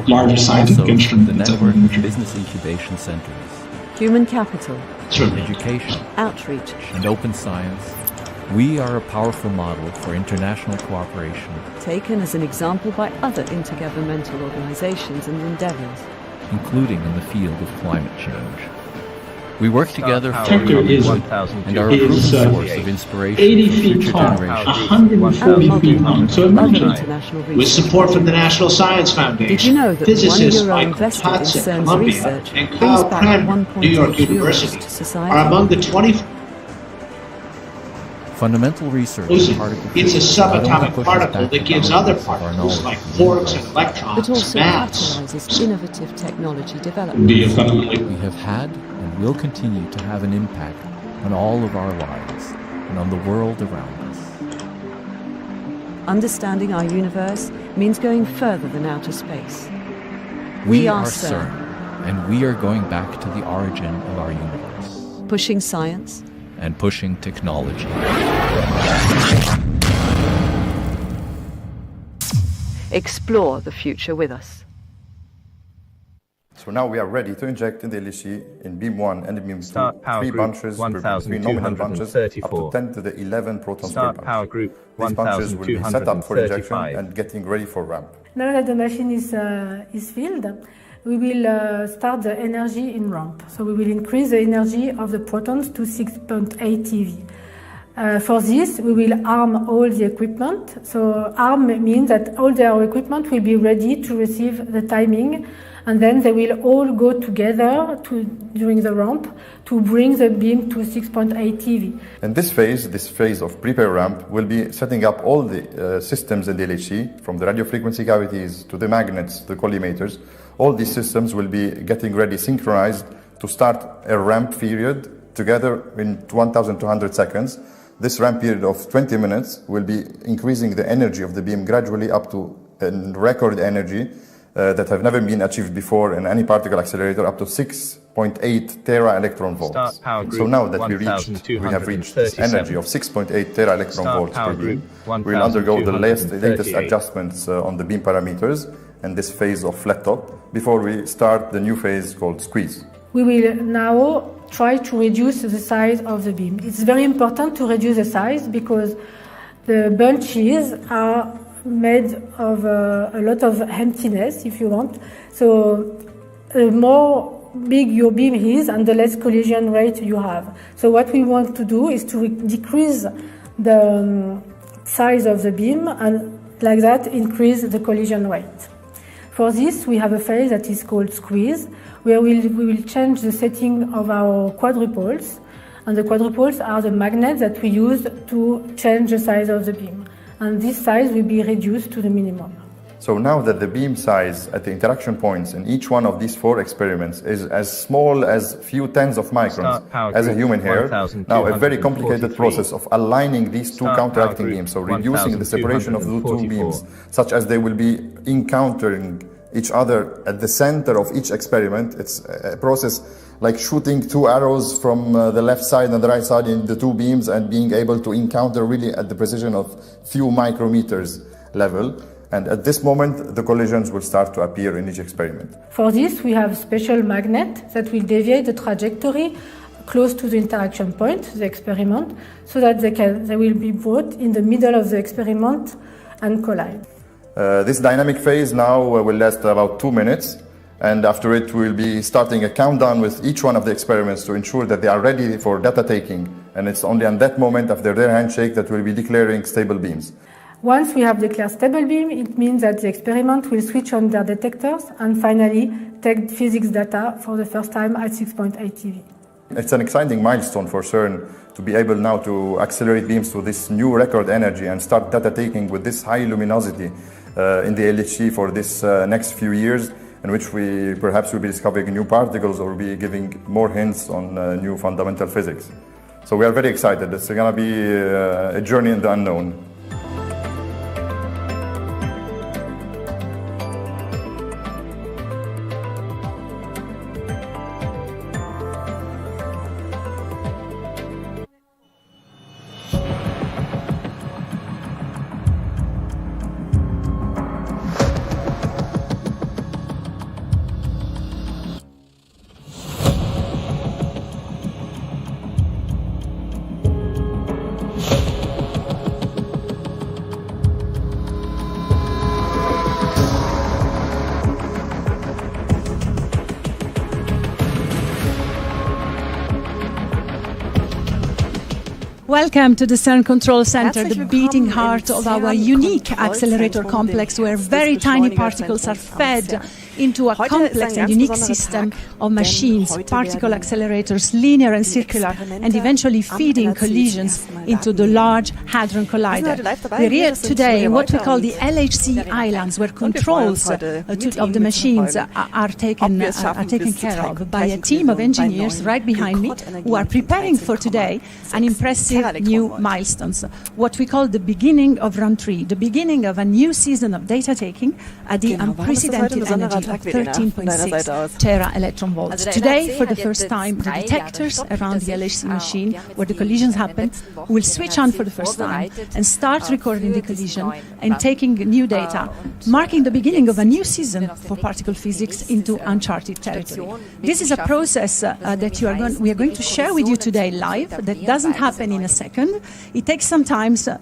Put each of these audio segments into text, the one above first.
largest scientific instrument the that's ever network been of introduced. business incubation centers, Human capital, education, outreach. and open science, we are a powerful model for international cooperation, Taken as an example by other intergovernmental organizations and endeavors. including in the field of climate change. We work together for a Tector common is- good and are a proven is, source of inspiration 80 for feet future tall, generations. 140 feet long. So Other imagine, international with research. support from the National Science Foundation, Did you know that the physicists €1 like invested in Potts at CERN's Columbia research and brings Kyle back Cranmer, 1.8 New York euros University, to society? are among the 20 Fundamental research in exclusive. particle It's a physics not only subatomic pushes particle back that the gives other boundaries of our particles knowledge like of the quarks and universe, electrons But also mass. catalyzes innovative technology development. Do you fundamentally we have had and will continue to have an impact on all of our lives and on the world around us. Understanding our universe means going further than outer space. We are are CERN. CERN, and we are going back to the origin of our universe Pushing science, and pushing technology. explore the future with us. So now we are ready to inject in the LHC in beam 1 and in beam 2, Start power 3 group bunches, per 3 nominal bunches, up to 10 to the 11 protons per Start bunch. power group These bunches will be set up for injection 1235. and getting ready for ramp. Now that the machine is filled, we will start the energy in ramp. So we will increase the energy of the protons to 6.8 TeV. For this, we will arm all the equipment. So arm means that all our equipment will be ready to receive the timing, and then they will all go together during the ramp to bring the beam to 6.8 TeV. And this phase of prepare ramp, will be setting up all the systems in the LHC, from the radio frequency cavities to the magnets, the collimators. All these systems will be getting ready, synchronized, to start a ramp period together in 1,200 seconds. This ramp period of 20 minutes will be increasing the energy of the beam gradually up to a record energy that have never been achieved before in any particle accelerator, up to 6.8 tera electron volts. Start power group So now that we have reached this energy of 6.8 tera electron Start volts power per beam, group we'll undergo the latest 1238. adjustments on the beam parameters and this phase of flat top before we start the new phase called squeeze. We will now try to reduce the size of the beam. It's very important to reduce the size because the bunches are made of a lot of emptiness, if you want. So the more big your beam is and the less collision rate you have. So what we want to do is to decrease the size of the beam and like that increase the collision rate. For this, we have a phase that is called squeeze, where we will change the setting of our quadrupoles. And the quadrupoles are the magnets that we use to change the size of the beam. And this size will be reduced to the minimum. So now that the beam size at the interaction points in each one of these 4 experiments is as small as few tens of microns as a human hair, now a very complicated process of aligning these 2 counteracting beams, so reducing the separation of the 2 beams, such as they will be encountering each other at the center of each experiment. It's a process like shooting 2 arrows from the left side and the right side in the 2 beams and being able to encounter really at the precision of few micrometers level. And at this moment, the collisions will start to appear in each experiment. For this, we have special magnets that will deviate the trajectory close to the interaction point, the experiment, so that they will be brought in the middle of the experiment and collide. This dynamic phase now will last about 2 minutes. And after it, we'll be starting a countdown with each one of the experiments to ensure that they are ready for data taking. And it's only at that moment, after their handshake, that we'll be declaring stable beams. Once we have declared stable beam, it means that the experiment will switch on their detectors and finally take physics data for the first time at 6.8 TeV. It's an exciting milestone for CERN to be able now to accelerate beams to this new record energy and start data taking with this high luminosity in the LHC for this next few years, in which we perhaps will be discovering new particles or be giving more hints on new fundamental physics. So we are very excited. It's going to be a journey in the unknown. Welcome to the CERN Control Center, Herzlich the beating willkommen heart im of our CERN unique accelerator Kontrollzentrum, complex, dem where Herz very des tiny particles are Beschleunigerzentrums am fed CERN. into a Heute ist complex ein and ganz unique besonderer system Tag, of denn machines, heute particle werden accelerators, linear and circular, Experimente and eventually am feeding LHC collisions zum ersten Mal into the Daten Large Hadron Collider. heute live dabei. We're here Wir sind today in what we Julia call the Wolter LHC und islands, where wir freuen uns controls heute mit of the Ihnen machines mitzuverfolgen, are taken ob wir es schaffen, care bis zur of by a team of Gleichung engineers bei right behind me who are preparing for today an impressive new milestones, what we call the beginning of run 3, the beginning of a new season of data taking at the Genau, warum ist das heute ein unprecedented besonderer energy Tag, of Verena, von deiner Seite aus? 13.6 tera electronvolts. Also der Today, LHC for the hat first jetzt time, the 3 Jahre detectors Stopp around the hinter LHC sich. machine, Wir haben jetzt where the die collisions in den happen, letzten Wochen will den switch on for the LHC first time vorbereitet, and start recording the für diesen collision neuen and Run. taking new data, Und marking the beginning of a new jetzt season sind wir aus der for particle nächsten physics nächste, into uncharted territory. Station This is a Wissenschaft, process das that nämlich we are going to heißt, share with you Kollisionen today zu live. That etablieren doesn't bei happen in a second. It takes some time to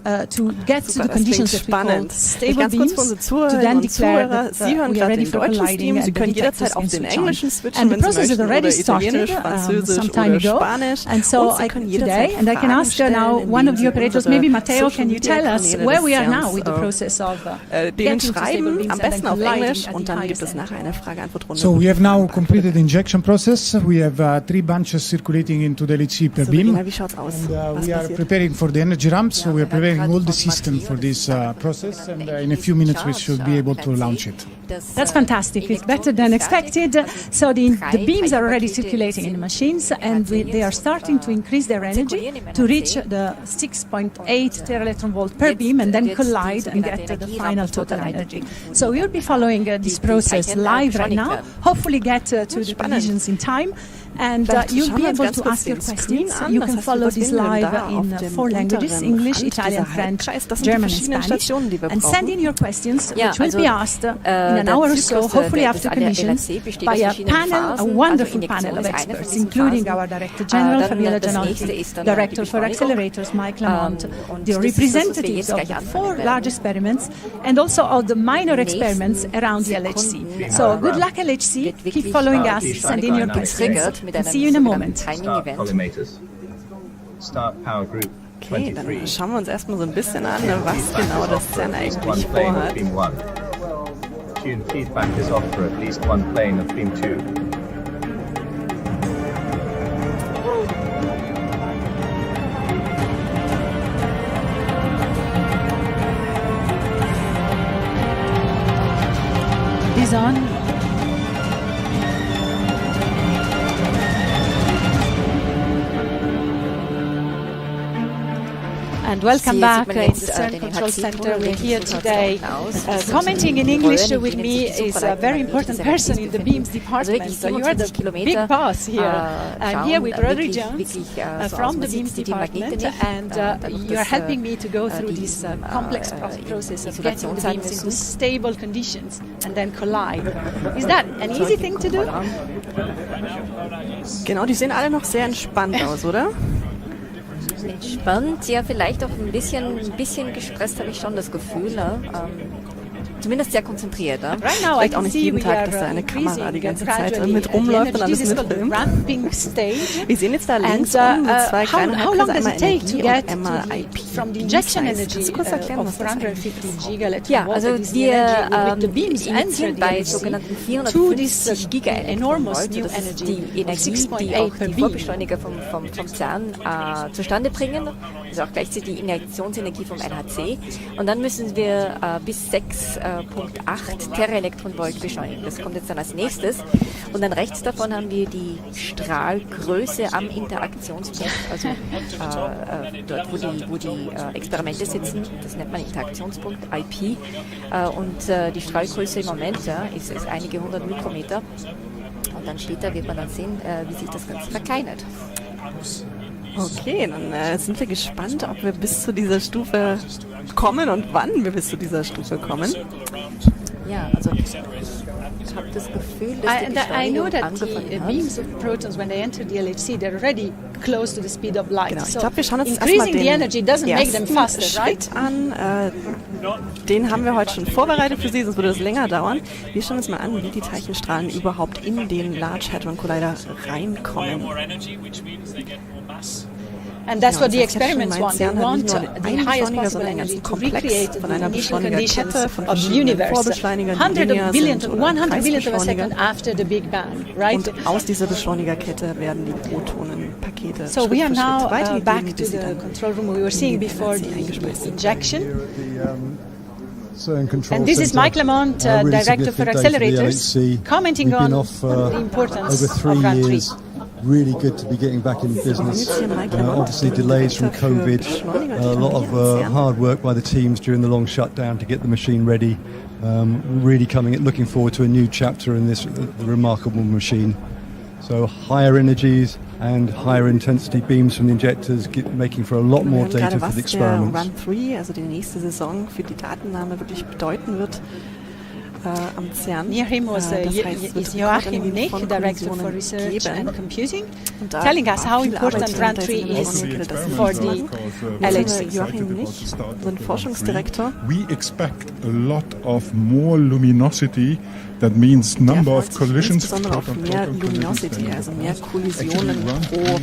get to Super, the conditions das that we call klingt spannend. stable Ganz kurz beams für unsere to Zuhörerinnen then und declare Zuhörer, that Sie hören we are gerade ready den for deutschen colliding Stream. Sie and the können detectors jederzeit auf can den switch on. englischen switchen, And the wenn Sie process has möchten, already oder started Italienisch, Französisch some time oder ago. Spanisch. And so Und Sie können today, jederzeit and I can Fragen ask now stellen, one of indem the Sie operators, unsere maybe Matteo, Social can you Media tell us Kanäle where des we are now CERNs, with the process of denen getting to stable schreiben, beams am and then besten auf colliding Englisch, at und the dann gibt highest es energy? nachher eine Frage-Antwort-Runde. So we have now completed the injection process. We have 3 bunches circulating into the LHC per So, beam. Verena, wie schaut's aus? And Was we are passiert? preparing for the energy ramp, so we are preparing all the system for this process, and in a few minutes we should be able to launch it. That's fantastic. It's better than expected. So the beams are already circulating in the machines, and they are starting to increase their energy to reach the 6.8 tera electron volt per beam, and then collide and get the final total energy. So we'll be following this process live right now. Hopefully get to the collisions in time. And you'll be able to ask your questions. You can follow this live in 4 languages: English, Italian, French, German, and Spanish. And send in your questions, which will be asked in an hour or so, hopefully after collisions, by a panel, a wonderful panel of experts, including our Director General, Fabiola Gianotti, Director for Accelerators, Mike Lamont, the representatives of the 4 large experiments, and also of the minor experiments around the LHC. So good luck, LHC. Keep following us. Send in your questions. And see you in a moment. Start collimators. Start power group Okay, 23. dann schauen wir uns erstmal so ein bisschen an, was genau das CERN One eigentlich plane of vorhat. beam 1. Tune feedback is off for at least one plane of beam 2. Is on. And welcome back. It's the CERN Control Center. We're here today. Commenting in English with me is a very important person in the beams department. So you are the big boss here. I'm here with Rodri Jones from the beams department, and you are helping me to go through this complex process of getting the beams into stable conditions and then collide. Is that an easy thing to do? Genau, die sehen alle noch sehr entspannt aus, oder? Entspannt, ja, vielleicht auch ein bisschen gestresst, habe ich schon das Gefühl. Ne? Zumindest sehr konzentriert. Ne? Right now, Vielleicht auch nicht jeden Tag, dass da eine Kamera die ganze Zeit mit rumläuft und alles mitfilmt. Wir sehen jetzt da links unten so 2 kleine Halbkreise, einmal Energie und einmal IP. Kannst du kurz erklären, was das eigentlich ist? Ja, also wir initiieren bei sogenannten 450 Gigaelectronvolt. Das ist die Energie, die auch die Vorbeschleuniger vom CERN zustande bringen. Also auch gleichzeitig die Injektionsenergie vom LHC. Und dann müssen wir bis 6.8 Teraelektronvolt beschleunigen. Das kommt jetzt dann als nächstes. Und dann rechts davon haben wir die Strahlgröße am Interaktionspunkt, also dort, wo die Experimente sitzen. Das nennt man Interaktionspunkt, IP. Und die Strahlgröße im Moment ist einige 100 Mikrometer. Und dann später wird man dann sehen, wie sich das Ganze verkleinert. Okay, dann sind wir gespannt, ob wir bis zu dieser Stufe kommen und wann wir bis zu dieser Stufe kommen. Ja, also ich habe das Gefühl, dass die I know Beschleunigung that angefangen the hat. beams of protons, when they enter the LHC, they're already close to the speed of light. Genau, ich So glaube, wir schauen uns erstmal increasing the energy den doesn't make them ersten faster, right? Schritt an. Den haben wir heute schon vorbereitet für Sie, sonst würde das länger dauern. Wir schauen uns mal an, wie die Teilchenstrahlen überhaupt in den Large Hadron Collider reinkommen. And that's what the experiments want. They want the highest possible energy to recreate the initial conditions of the universe, 100 billionth of a second after the Big Bang, right? Und aus dieser Beschleunigerkette werden die Protonenpakete So we are now back weitergegeben, to the control room we were seeing before the injection. And this is Mike Lamont, Director for Accelerators, commenting on the importance of Round 3. Really good to be getting back in business. Obviously delays from COVID, a lot of hard work by the teams during the long shutdown to get the machine ready. Really looking forward to a new chapter in this remarkable machine. So higher energies and higher intensity beams from the injectors, making for a lot more data for the experiments. Run 3, also die nächste Saison für die Datennahme wirklich bedeuten wird. Am CERN. Near him was Joachim Nich, Director for Research and Computing, telling us how important Round 3 is for the LHC. Joachim Nich, unser Forschungsdirektor. We expect a lot of more luminosity. That means number of collisions. Insbesondere auf mehr Luminosity, also mehr Kollisionen pro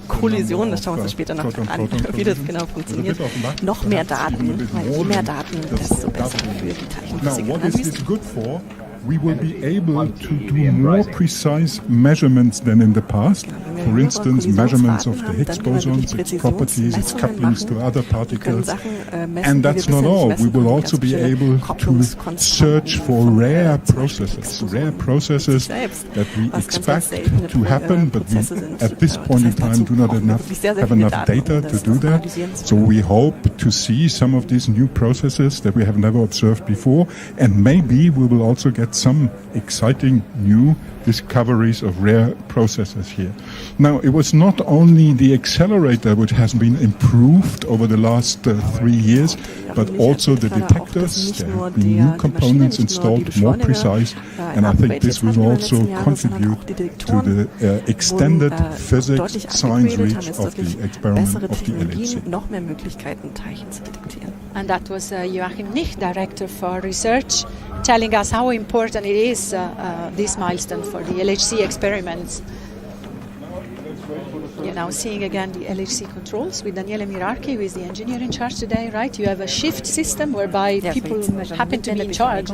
Kollision. Das schauen wir uns später noch an, wie das genau funktioniert. Noch mehr Daten, weil je mehr Daten, desto besser für die Teilchenphysik. Now, what is this good for? We will be able to do more precise measurements than in the past. For instance, measurements of the Higgs boson, its properties, its couplings to other particles. And that's not all. We will also be able to search for rare processes that we expect to happen, but we at this point in time do not have enough data to do that. So we hope to see some of these new processes that we have never observed before, and maybe we will also get some exciting new discoveries of rare processes here. Now, it was not only the accelerator which has been improved over the last 3 years, but also the detectors. There have been new components installed, more precise, and I think this will also contribute to the extended physics science reach of the experiment of the LHC. Noch mehr Möglichkeiten, Teilchen zu detektieren. And that was Joachim Nich, Director for Research, telling us how important it is, this milestone for the LHC experiments. You're now seeing again the LHC controls with Daniele Mirarchi, who is the engineer in charge today, right? You have a shift system whereby people happen to be in charge.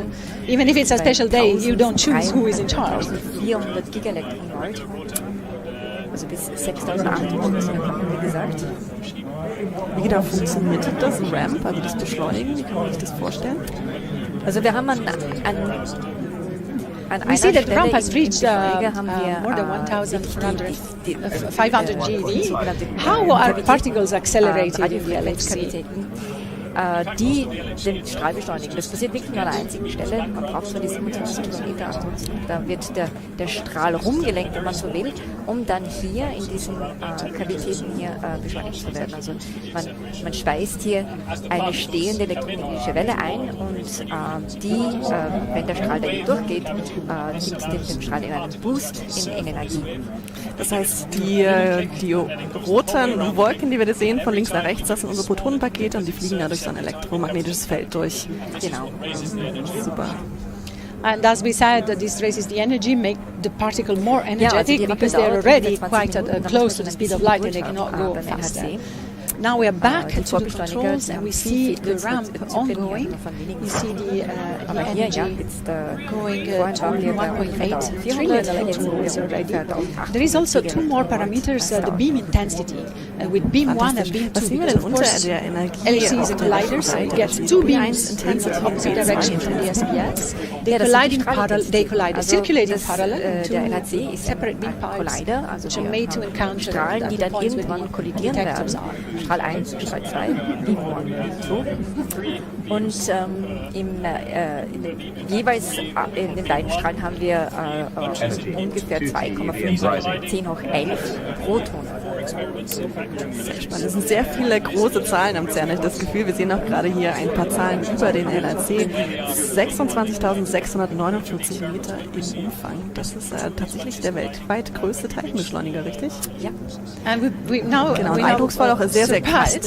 Even if it's a special day, you don't choose who is in charge. 400 Gigaelektronvolt, also bis 6800, wie gesagt. Wie genau funktioniert das Ramp, also das Beschleunigen? Wie kann man sich das vorstellen? Also wir haben an we see that the ramp has reached more than 1,500 GeV. How are particles accelerated in the LHC? Die den Strahl beschleunigen. Das passiert wirklich nur an einer einzigen Stelle. Man braucht zwar die 27 Kilometer, ansonsten da wird der Strahl rumgelenkt, wenn man so will, um dann hier in diesen Kavitäten hier beschleunigt zu werden. Also man speist hier eine stehende elektromagnetische Welle ein und wenn der Strahl dagegen durchgeht, gibt dem Strahl in einen Boost in Energie. Das heißt, die roten Wolken, die wir da sehen, von links nach rechts, das sind unsere Protonenpakete und die fliegen da durch so ein elektromagnetisches Feld durch. Genau. Super. And as we said, this raises the energy, make the particle more energetic because they're already quite close to the speed of light and they cannot go faster. Now we are back to the controls and we see the ramp ongoing. You see the energy going to 1.8 trillion electrons already. There is also 2 more parameters, the beam intensity. With beam 1 and beam 2, because of course LHC is a collider, so it gets 2 beams in the opposite direction from the SPS. They collide circulating parallel into separate beam pipes, which are made to encounter Strahlen, die dann irgendwann kollidieren werden. Strahl 1, Strahl 2, Beam 1, so. Und jeweils in den beiden Strahlen haben wir ungefähr 2,5 10 hoch 11 Protonen. Sehr spannend. Das sind sehr viele große Zahlen am CERN. Ich habe das Gefühl, wir sehen auch gerade hier ein paar Zahlen über den LHC. 26.649 Meter im Umfang. Das ist tatsächlich der weltweit größte Teilchenbeschleuniger, richtig? Ja. Genau, und eindrucksvoll auch sehr, sehr kalt.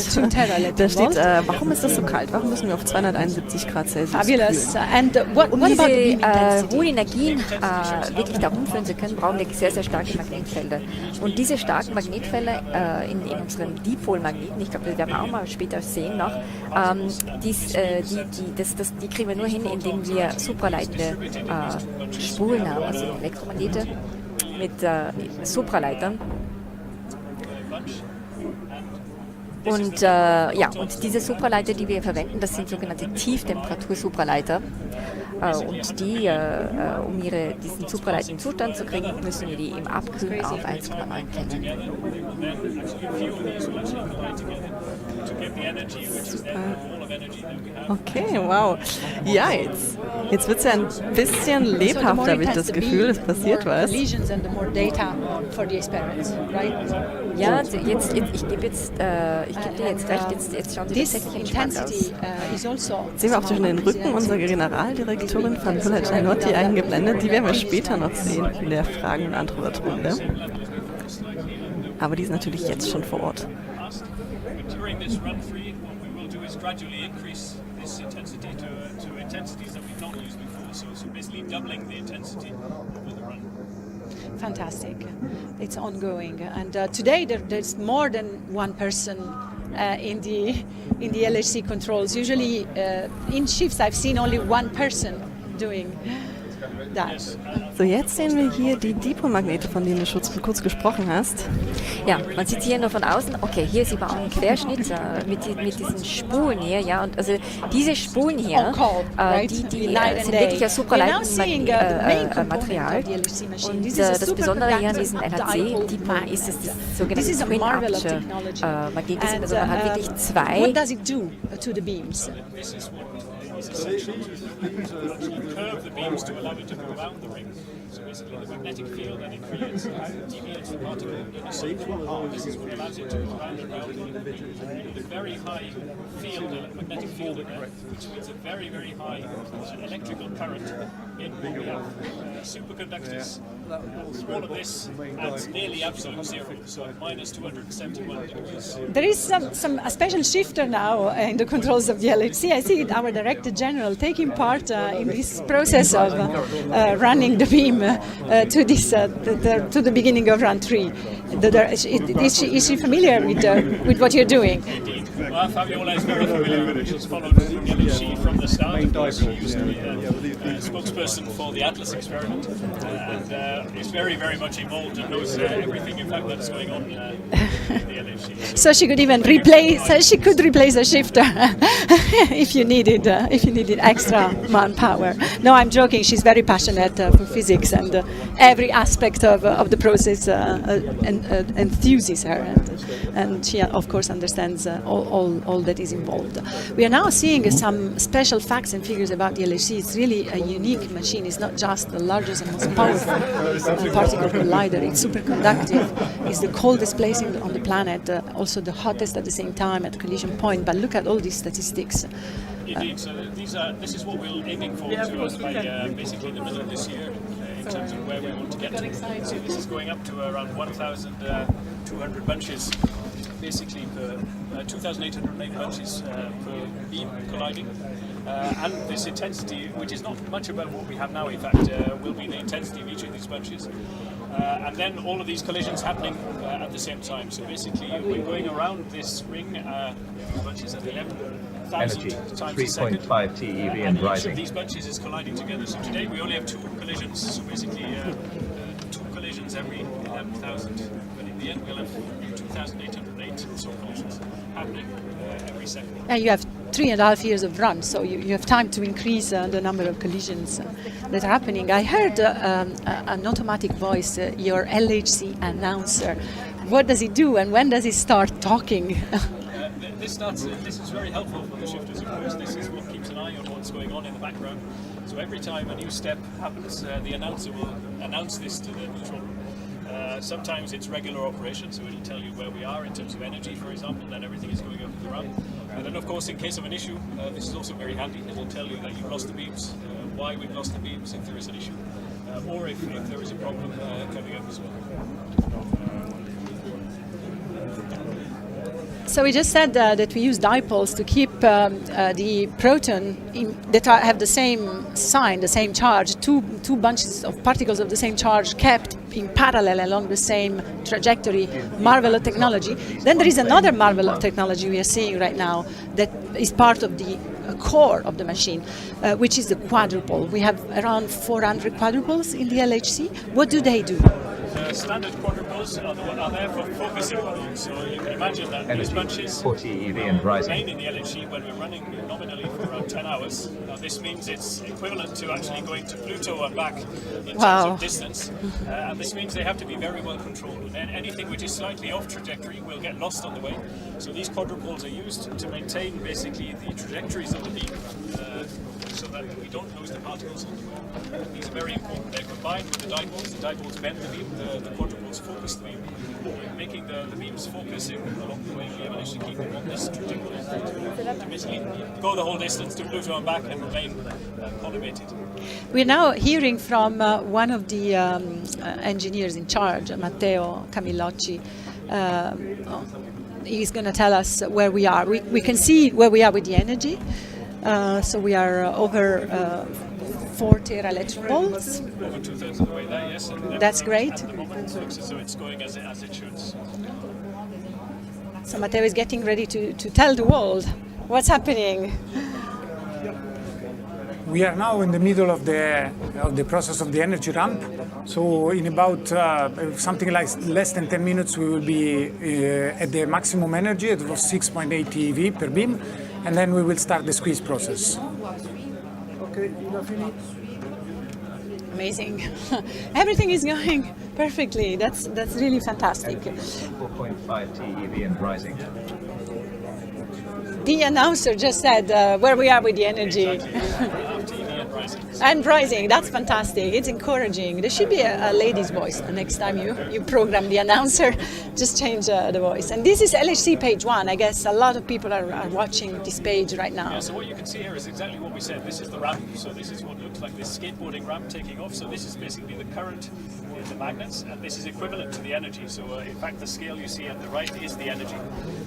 Da steht, warum ist das so kalt? Warum müssen wir auf 271 Grad Celsius Fabulous. And um diese hohen Energien wirklich da rumführen zu können, brauchen wir sehr, sehr starke Magnetfelder. Und diese starken Magnetfelder Systeme in unserem Dipolmagneten, ich glaube, das werden wir auch mal später sehen noch, die kriegen wir nur hin, indem wir supraleitende Spulen haben, also Elektromagnete mit Supraleitern. Und und diese Supraleiter, die wir verwenden, das sind sogenannte Tieftemperatur-Supraleiter. Und die, um diesen supraleitenden Zustand zu kriegen, müssen wir die eben abkühlen auf 1,9 Kelvin. Super. Okay, wow. Ja, jetzt wird es ja ein bisschen lebhafter, habe ich das Gefühl, es passiert was. Ja, ich gebe dir jetzt recht, jetzt schauen Sie tatsächlich entspannt aus. Sehen wir auch zwischen den Rücken unserer Generaldirektorin von Gianotti eingeblendet. Die werden wir später noch sehen in der Fragen- und Antwortrunde. Aber die ist natürlich jetzt schon vor Ort. Fantastic. It's ongoing. And today there's more than one person in the LHC controls. Usually in shifts I've seen only one person doing that. So, jetzt sehen wir hier die Dipolmagnete, von denen du kurz gesprochen hast. Ja, man sieht hier nur von außen, okay, hier sieht man auch einen Querschnitt mit diesen Spulen hier, ja, und also diese Spulen hier, die sind wirklich aus supraleitendem Material. Und das Besondere hier an diesem LHC-Dipol ist, dass das sogenannte Twin-Armature-Magnete sind, also man hat wirklich zwei. What does it do to the beams? Curve the beams to allow it to go around the ring. So basically the magnetic field that it creates deviates the particle in a circle. This is what allows it to go around the ring with a very high magnetic field in there, which means a very, very high electrical current in what we have superconductors. All of this at nearly absolute zero, so minus 271 degrees. There is a special shifter now in the controls of the LHC. I see our Director General taking part in this process of running the beam to the beginning of run 3. Is she familiar with what you're doing? Indeed. Well, Fabiola is very familiar. She's followed the LHC from the start. Of course, she used to be a spokesperson for the Atlas experiment, and is very, very much involved and knows everything, in fact, that's going on in the LHC. So she could even replace a shifter if you needed extra manpower. No, I'm joking. She's very passionate for physics, and every aspect of the process enthuses her, and she of course understands all that is involved. We are now seeing some special facts and figures about the LHC. It's really a unique machine. It's not just the largest and most powerful particle collider. It's superconductive. It's the coldest place on the planet, also the hottest at the same time at collision point. But look at all these statistics. Indeed, so this is what we're aiming for by basically the middle of this year in terms of where we want to get to. So this is going up to around 1,200 bunches, basically per 2,808 bunches per beam colliding. And this intensity, which is not much above what we have now, in fact, will be the intensity of each of these bunches. And then all of these collisions happening at the same time. So basically, we're going around this ring, bunches at 11,000 times a second. 3.5 TeV and and rising. each of these bunches is colliding together. So today we only have 2 collisions. So basically, 2 collisions every 11,000. But in the end, we'll have 2,808 or so collisions happening every second. And you have 3.5 years of run, so you have time to increase the number of collisions that are happening. I heard an automatic voice, your LHC announcer. What does it do, and when does it start talking? This is very helpful for the shifters, of course. This is what keeps an eye on what's going on in the background. So every time a new step happens, the announcer will announce this to the neutral room. Sometimes it's regular operation, so it'll tell you where we are in terms of energy, for example, that everything is going over the run. And then, of course, in case of an issue, this is also very handy. It'll tell you that you've lost the beams, why we've lost the beams if there is an issue, or if there is a problem coming up as well. So we just said that we use dipoles to keep the proton that have the same sign, the same charge, two bunches of particles of the same charge kept in parallel along the same trajectory. Marvel of technology. Then there is another marvel of technology we are seeing right now that is part of the core of the machine, which is the quadruple. We have around 400 quadruples in the LHC. What do they do? Standard quadruples are there for focusing. So you can imagine that these bunches 40 EV and rising. remain in the LHC when we're running nominally for around 10 hours. Now this means it's equivalent to actually going to Pluto and back in terms of distance. And this means they have to be very well controlled. And anything which is slightly off trajectory will get lost on the way. So these quadruples are used to maintain basically the trajectories of the beam so that we don't lose the particles on the way. These are very important. They're combined with the dipoles bend the beam, the quadruples focus the beam, making the beams focusing along the way. We managed to keep them on this trajectory to basically go the whole distance to Pluto and back and remain collimated. We're now hearing from one of the engineers in charge, Matteo Camillocci. He's going to tell us where we are. We can see where we are with the energy. So we are over 4 tera-electronvolts. Over 2/3 of the way there, yes. And that's great. At the moment, so it's going as it should. So Matteo is getting ready to tell the world what's happening. We are now in the middle of the process of the energy ramp. So in about something like less than 10 minutes, we will be at the maximum energy at 6.8 TeV per beam, and then we will start the squeeze process. Okay, Amazing. Everything is going perfectly. That's really fantastic. 4.5 TeV and rising. The announcer just said where we are with the energy. And rising, that's fantastic. It's encouraging. There should be a lady's voice next time you program the announcer. Just change the voice. And this is LHC page 1. I guess a lot of people are watching this page right now. Yeah, so what you can see here is exactly what we said. This is the ramp. So this is what looks like this skateboarding ramp taking off. So this is basically the current in the magnets, and this is equivalent to the energy. So in fact, the scale you see at the right is the energy.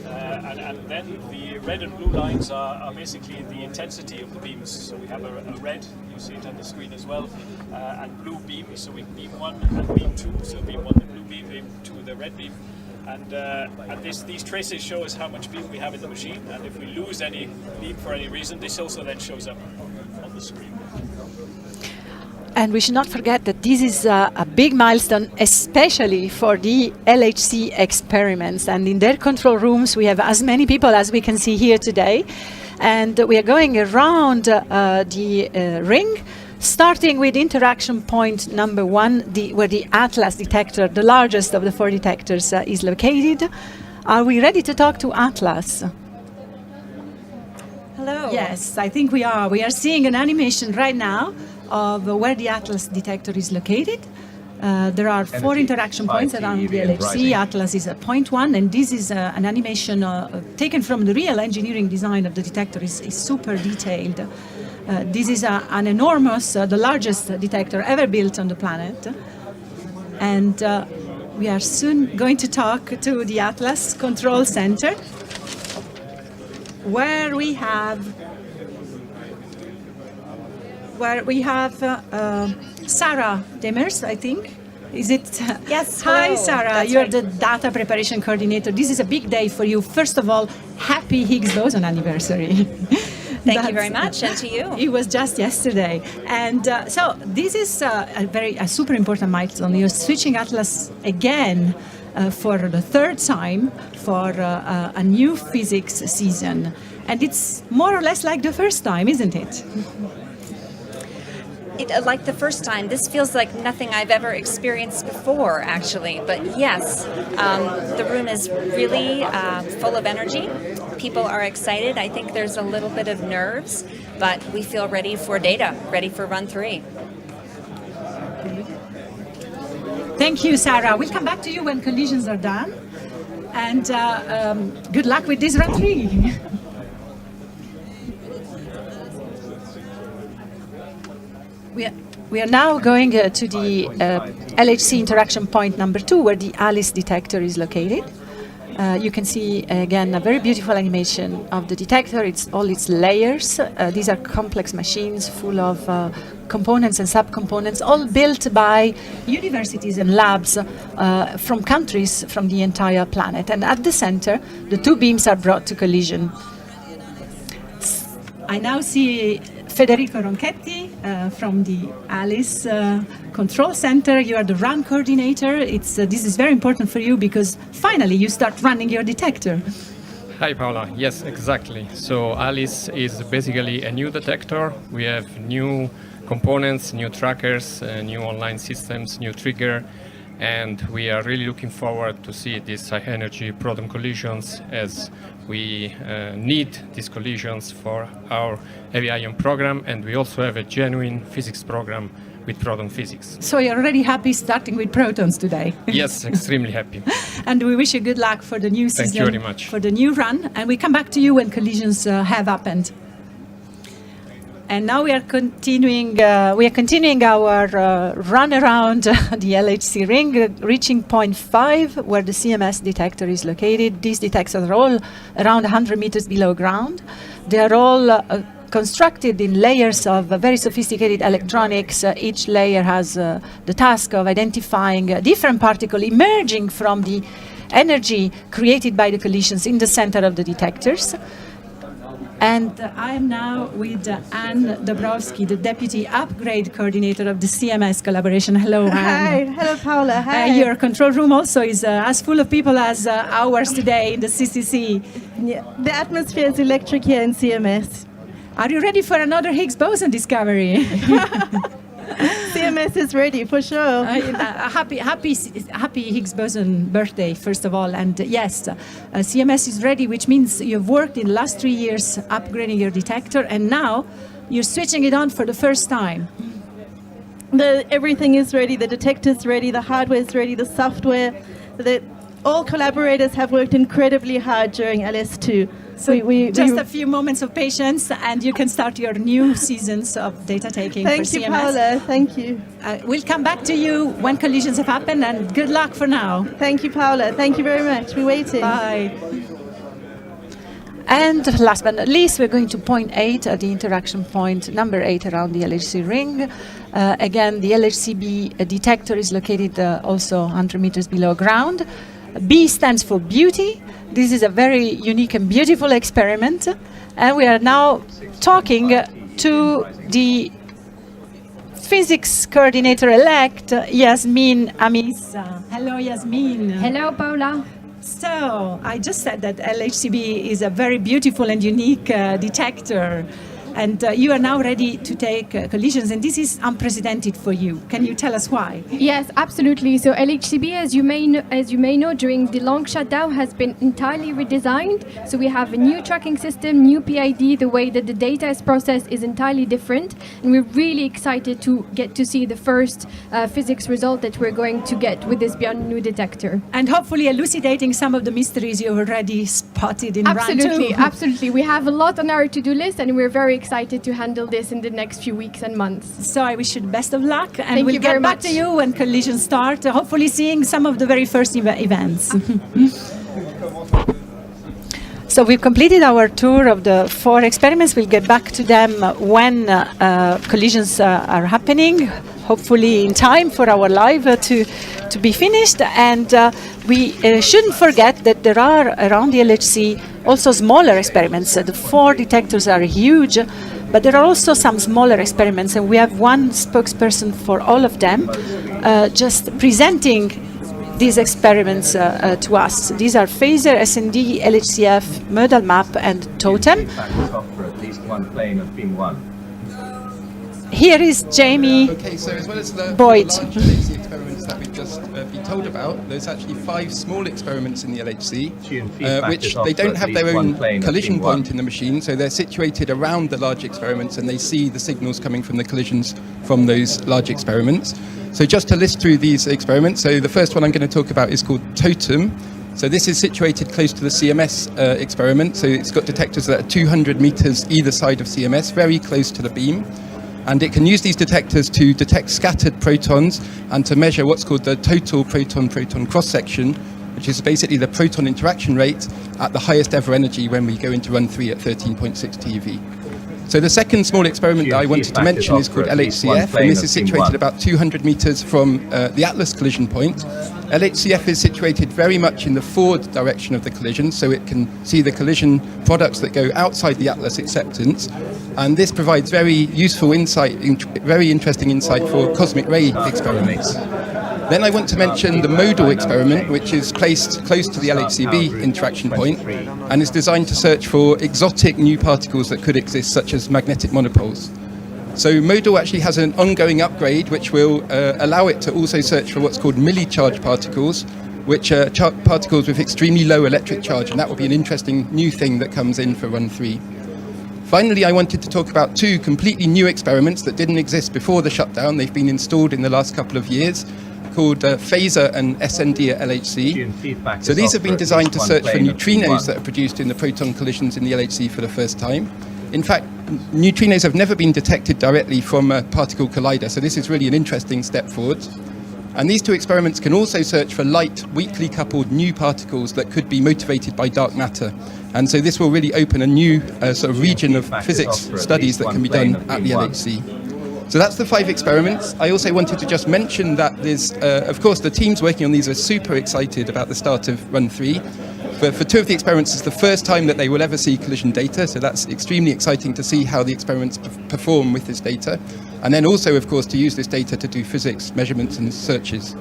And then the red and blue lines are basically the intensity of the beams. So we have a red, you see it on the screen as well, and blue beam. So we beam 1 and beam 2. So beam 1 the blue beam, beam 2 the red beam. And these traces show us how much beam we have in the machine. And if we lose any beam for any reason, this also then shows up on the screen. And we should not forget that this is a big milestone, especially for the LHC experiments. And in their control rooms, we have as many people as we can see here today. And we are going around the ring, starting with interaction point number 1, where the Atlas detector, the largest of the 4 detectors, is located. Are we ready to talk to Atlas? Hello. Yes, I think we are. We are seeing an animation right now of where the Atlas detector is located. There are 4 interaction points around the LHC. Atlas is at point 1, and this is an animation taken from the real engineering design of the detector. Is super detailed. This is an enormous, the largest detector ever built on the planet. And we are soon going to talk to the Atlas Control Center, where we have Sarah Demers, I think. Is it? Yes. Hi, hello. Sarah. That's You're right. the data preparation coordinator. This is a big day for you. First of all, happy Higgs boson anniversary. Thank you very much, and to you. It was just yesterday. And so this is a super important milestone. You're switching Atlas again for the 3rd time for a new physics season. And it's more or less like the first time, isn't it? Like the first time, this feels like nothing I've ever experienced before, actually. But yes, the room is really full of energy. People are excited. I think there's a little bit of nerves, but we feel ready for data, ready for run 3. Thank you, Sarah. We'll come back to you when collisions are done. And good luck with this run 3. We are now going to the LHC interaction point number 2, where the ALICE detector is located. You can see again a very beautiful animation of the detector. It's all its layers. These are complex machines full of components and subcomponents, all built by universities and labs from countries from the entire planet. And at the center, the two beams are brought to collision. I now see Federico Ronchetti from the ALICE Control Center. You are the run coordinator. This is very important for you because finally you start running your detector. Hi Paola, yes, exactly. So ALICE is basically a new detector. We have new components, new trackers, new online systems, new trigger, and we are really looking forward to see these high energy proton collisions as we need these collisions for our heavy ion program, and we also have a genuine physics program with proton physics. So you're already happy starting with protons today? Yes, extremely happy. And we wish you good luck for the new season. Thank you very much. For the new run, and we come back to you when collisions have happened. And now we are continuing our run around the LHC ring, reaching point 5, where the CMS detector is located. These detectors are all around 100 meters below ground. They are all constructed in layers of very sophisticated electronics. Each layer has the task of identifying different particles emerging from the energy created by the collisions in the center of the detectors. And I am now with Anne Dabrowski, the Deputy Upgrade Coordinator of the CMS collaboration. Hello, Anne. Hi. Hello, Paola. Hi. Your control room also is as full of people as ours today in the CCC. Yeah. The atmosphere is electric here in CMS. Are you ready for another Higgs boson discovery? CMS is ready, for sure. Happy Higgs boson birthday, first of all. And yes, CMS is ready, which means you've worked in the last 3 years upgrading your detector, and now you're switching it on for the first time. Everything is ready. The detector is ready. The hardware is ready. The software. All collaborators have worked incredibly hard during LS2. So just a few moments of patience, and you can start your new seasons of data taking for CMS. Thank you, Paola. Thank you. We'll come back to you when collisions have happened, and good luck for now. Thank you, Paola. Thank you very much. We're waiting. Bye. And last but not least, we're going to point 8, the interaction point number 8 around the LHC ring. Again, the LHCb detector is located also 100 meters below ground. B stands for beauty. This is a very unique and beautiful experiment. And we are now talking to the physics coordinator-elect, Yasmin Amisa. Hello, Yasmin. Hello, Paola. So, I just said that LHCb is a very beautiful and unique detector. And you are now ready to take collisions, and this is unprecedented for you. Can you tell us why? Yes, absolutely. So LHCb, as you may know, during the Long Shutdown has been entirely redesigned. So we have a new tracking system, new PID. The way that the data is processed is entirely different, and we're really excited to get to see the first physics result that we're going to get with this Beyond New detector. And hopefully elucidating some of the mysteries you've already spotted in Absolutely, round 2. absolutely. We have a lot on our to-do list, and we're very excited to handle this in the next few weeks and months. So I wish you the best of luck, and Thank we'll you get very back much. to you when collisions start, hopefully seeing some of the very first events. So we've completed our tour of the 4 experiments. We'll get back to them when collisions are happening, hopefully in time for our live to be finished. And we shouldn't forget that there are around the LHC also smaller experiments. The 4 detectors are huge, but there are also some smaller experiments, and we have one spokesperson for all of them, just presenting these experiments to us. These are Phaser, SND, LHCF, Modal Map, and Totem. Offer at least one plane of beam 1. Here is Jamie Okay, so as well as the Boyd. large LHC experiments that we've just been told about, there's actually 5 small experiments in the LHC, which they don't have their own collision point in the machine, so they're situated around the large experiments, and they see the signals coming from the collisions from those large experiments. So just to list through these experiments, so the first one I'm going to talk about is called Totem. So this is situated close to the CMS experiment, so it's got detectors that are 200 meters either side of CMS, very close to the beam. And it can use these detectors to detect scattered protons and to measure what's called the total proton-proton cross-section which is basically the proton interaction rate at the highest ever energy when we go into run 3 at 13.6 TeV. So the second small experiment that I wanted to mention is called LHCF, and this is situated about 200 meters from the Atlas collision point. LHCF is situated very much in the forward direction of the collision, so it can see the collision products that go outside the Atlas acceptance, and this provides very useful insight, very interesting insight for cosmic ray experiments. Then I want to mention the modal experiment, which is placed close to the LHCb interaction point and is designed to search for exotic new particles that could exist, such as magnetic monopoles. So modal actually has an ongoing upgrade which will allow it to also search for what's called milli-charge particles, which are particles with extremely low electric charge, and that will be an interesting new thing that comes in for run 3. Finally, I wanted to talk about two completely new experiments that didn't exist before the shutdown. They've been installed in the last couple of years, called Phaser and SND at LHC. So these have been designed to search for neutrinos that are produced in the proton collisions in the LHC for the first time. In fact, neutrinos have never been detected directly from a particle collider, so this is really an interesting step forward. And these two experiments can also search for light, weakly coupled new particles that could be motivated by dark matter. And so this will really open a new sort of region of physics studies that can be done at the LHC. So that's the 5 experiments. I also wanted to just mention that there's, of course, the teams working on these are super excited about the start of run 3. For 2 of the experiments, it's the first time that they will ever see collision data, so that's extremely exciting to see how the experiments perform with this data. And then also, of course, to use this data to do physics measurements and searches.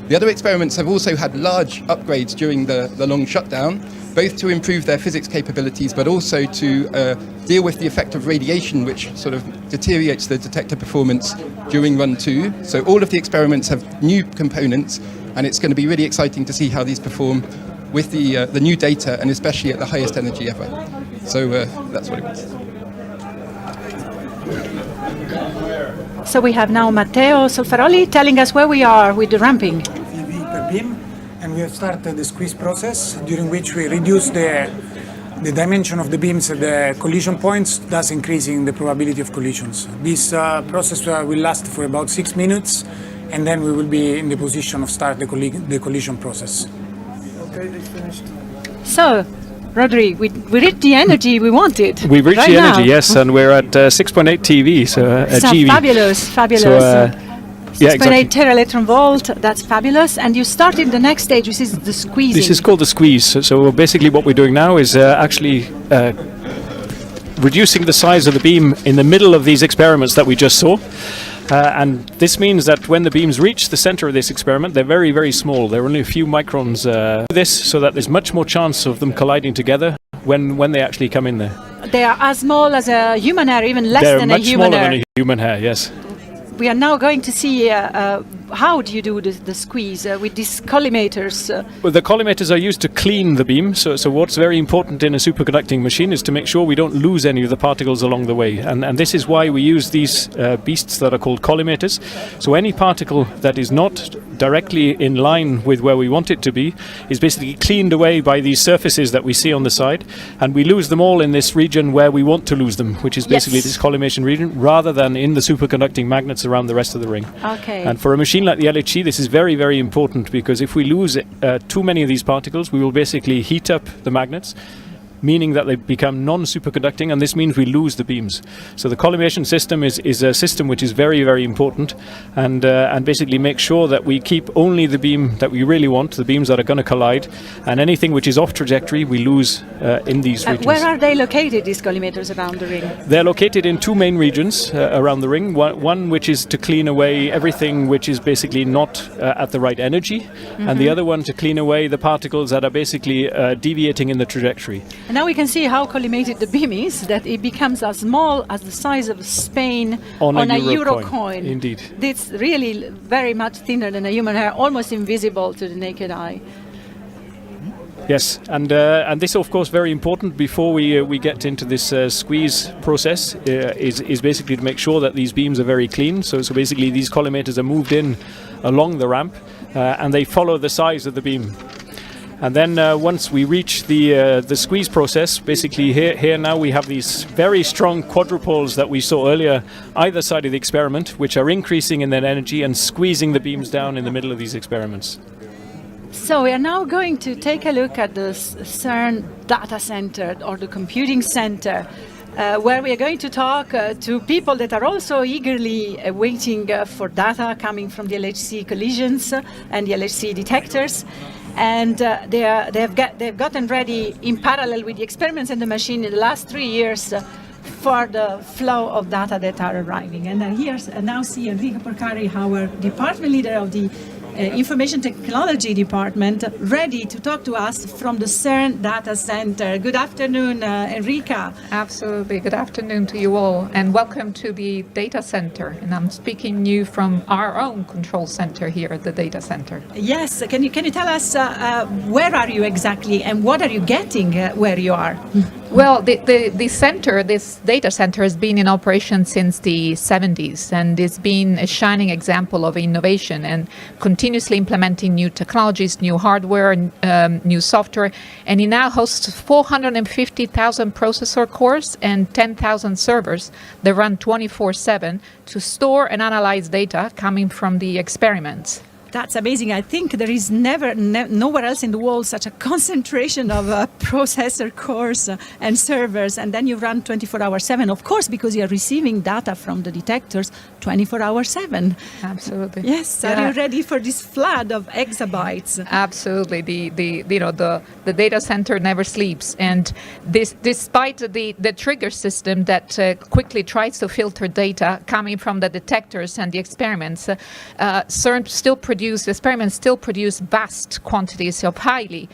The other experiments have also had large upgrades during the long shutdown, both to improve their physics capabilities, but also to deal with the effect of radiation, which sort of deteriorates the detector performance during run 2. So all of the experiments have new components, and it's going to be really exciting to see how these perform with the new data, and especially at the highest energy ever. So that's what it was. So we have now Matteo Solfaroli telling us where we are with the ramping. eV per beam, and we have started the squeeze process, during which we reduce the dimension of the beams at the collision points, thus increasing the probability of collisions. This process will last for about 6 minutes, and then we will be in the position of start the collision process. Okay, they finished. So, Rodri, we reached the energy we wanted. We reached right the energy, now. yes, and we're at 6.8 TeV, so GeV. Fabulous, fabulous. So, 6.8 tera-electron-volt, that's fabulous. And you started the next stage, which is the squeezing. This is called the squeeze. So basically what we're doing now is actually reducing the size of the beam in the middle of these experiments that we just saw. And this means that when the beams reach the center of this experiment, they're very, very small. They're only a few microns. This so that there's much more chance of them colliding together when they actually come in there. They are as small as a human hair, even less than a human hair. They're much smaller than a human hair, yes. We are now going to see how do you do the squeeze with these collimators? Well, the collimators are used to clean the beam, so what's very important in a superconducting machine is to make sure we don't lose any of the particles along the way, and this is why we use these beasts that are called collimators. So any particle that is not directly in line with where we want it to be is basically cleaned away by these surfaces that we see on the side, and we lose them all in this region where we want to lose them, which is basically this collimation region, rather than in the superconducting magnets around the rest of the ring. Okay. And for a machine like the LHC, this is very, very important, because if we lose too many of these particles, we will basically heat up the magnets, meaning that they become non-superconducting, and this means we lose the beams. So the collimation system is a system which is very, very important, and basically make sure that we keep only the beam that we really want, the beams that are going to collide, and anything which is off trajectory we lose in these regions. Where are they located, these collimators around the ring? They're located in 2 main regions around the ring. One which is to clean away everything which is basically not at the right energy, and the other one to clean away the particles that are basically deviating in the trajectory. And now we can see how collimated the beam is, that it becomes as small as the size of Spain on a euro coin. Indeed. It's really very much thinner than a human hair, almost invisible to the naked eye. Yes, and this, of course, very important before we get into this squeeze process is basically to make sure that these beams are very clean. So basically these collimators are moved in along the ramp, and they follow the size of the beam. And then once we reach the squeeze process, basically here now we have these very strong quadrupoles that we saw earlier either side of the experiment, which are increasing in their energy and squeezing the beams down in the middle of these experiments. So we are now going to take a look at the CERN data center or the computing center, where we are going to talk to people that are also eagerly waiting for data coming from the LHC collisions and the LHC detectors. And they've gotten ready in parallel with the experiments and the machine in the last 3 years for the flow of data that are arriving. And I now see Enrico Porcari, our department leader of the Information Technology Department, ready to talk to us from the CERN data center. Good afternoon, Enrica. Absolutely. Good afternoon to you all, and welcome to the data center. And I'm speaking to you from our own control center here at the data center. Yes. Can you tell us where are you exactly, and what are you getting where you are? Well, the center, this data center, has been in operation since the 70s, and it's been a shining example of innovation and continuously implementing new technologies, new hardware, new software. And it now hosts 450,000 processor cores and 10,000 servers that run 24/7 to store and analyze data coming from the experiments. That's amazing. I think there is nowhere else in the world such a concentration of processor cores and servers, and then you run 24/7, of course, because you're receiving data from the detectors 24/7. Absolutely. Yes. Yeah. Are you ready for this flood of exabytes? Absolutely. The data center never sleeps, and despite the trigger system that quickly tries to filter data coming from the detectors and the experiments, CERN experiments still produce vast quantities of highly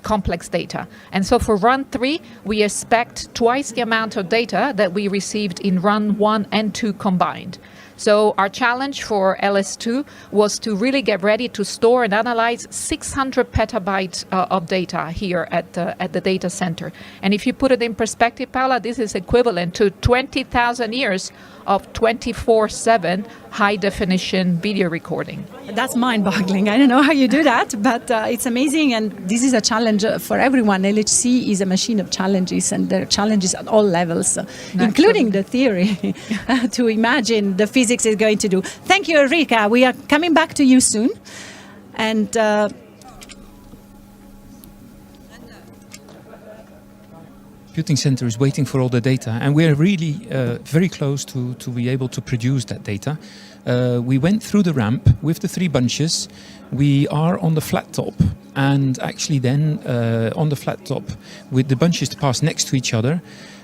complex data. And so for run 3, we expect twice the amount of data that we received in run 1 and 2 combined. So our challenge for LS2 was to really get ready to store and analyze 600 petabytes of data here at the data center. And if you put it in perspective, Paola, this is equivalent to 20,000 years of 24/7 high-definition video recording. That's mind-boggling. I don't know how you do that, but it's amazing, and this is a challenge for everyone. LHC is a machine of challenges, and there are challenges at all levels, including the theory, to imagine the physics is going to do. Thank you, Enrica. We are coming back to you soon. And computing center is waiting for all the data, and we're really very close to be able to produce that data. We went through the ramp with the 3 bunches. We are on the flat top, and actually then on the flat top with the bunches pass next to each other,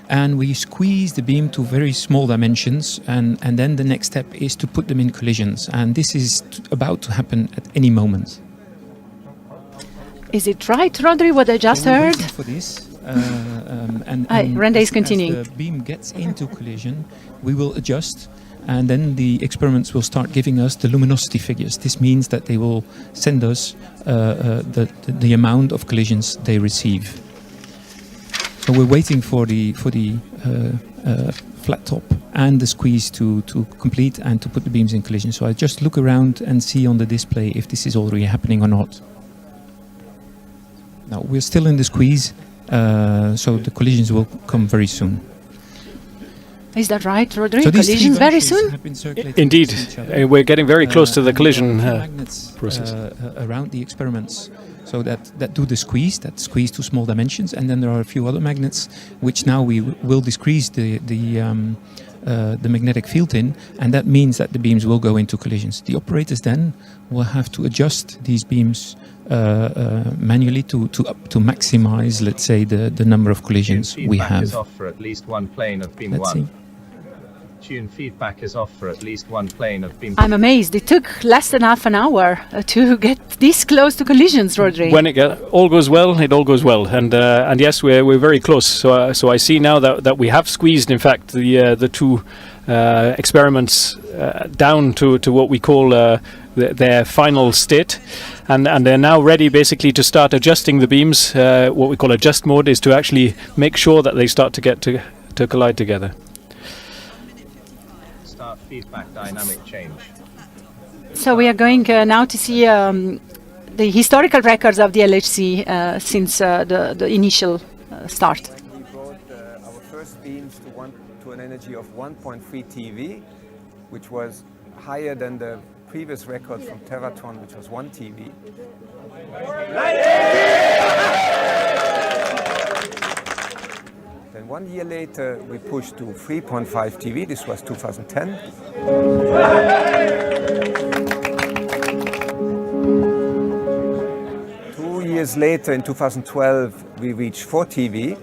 and we squeeze the beam to very small dimensions, and then the next step is to put them in collisions, and this is about to happen at any moment. Is it right, Rodri, what I just heard? For this. Renda is continuing. As the beam gets into collision, we will adjust, and then the experiments will start giving us the luminosity figures. This means that they will send us the amount of collisions they receive. So we're waiting for the flat top and the squeeze to complete and to put the beams in collision. So I just look around and see on the display if this is already happening or not. Now we're still in the squeeze. So the collisions will come very soon. Is that right, Rodri? So collisions very soon? Indeed. We're getting very close to the collision process. Around the experiments, so that do the squeeze, that squeeze to small dimensions, and then there are a few other magnets which now we will decrease the magnetic field in, and that means that the beams will go into collisions. The operators then will have to adjust these beams manually to maximize, let's say, the number of collisions we have. Is off for at least one plane of beam 1. Tune feedback is off for at least one plane of beam 2. I'm amazed. It took less than half an hour to get this close to collisions, Rodri. When all goes well, it all goes well, and yes, we're very close. So I see now that we have squeezed, in fact, the 2 experiments down to what we call their final state, and they're now ready basically to start adjusting the beams. What we call adjust mode is to actually make sure that they start to get to collide together. Start feedback dynamic change. So we are going now to see the historical records of the LHC since the initial start. We brought our first beams to an energy of 1.3 TeV, which was higher than the previous record from Teratron, which was 1 TeV. Then 1 year later, we pushed to 3.5 TeV. This was 2010. 2 years later, in 2012, we reached 4 TeV,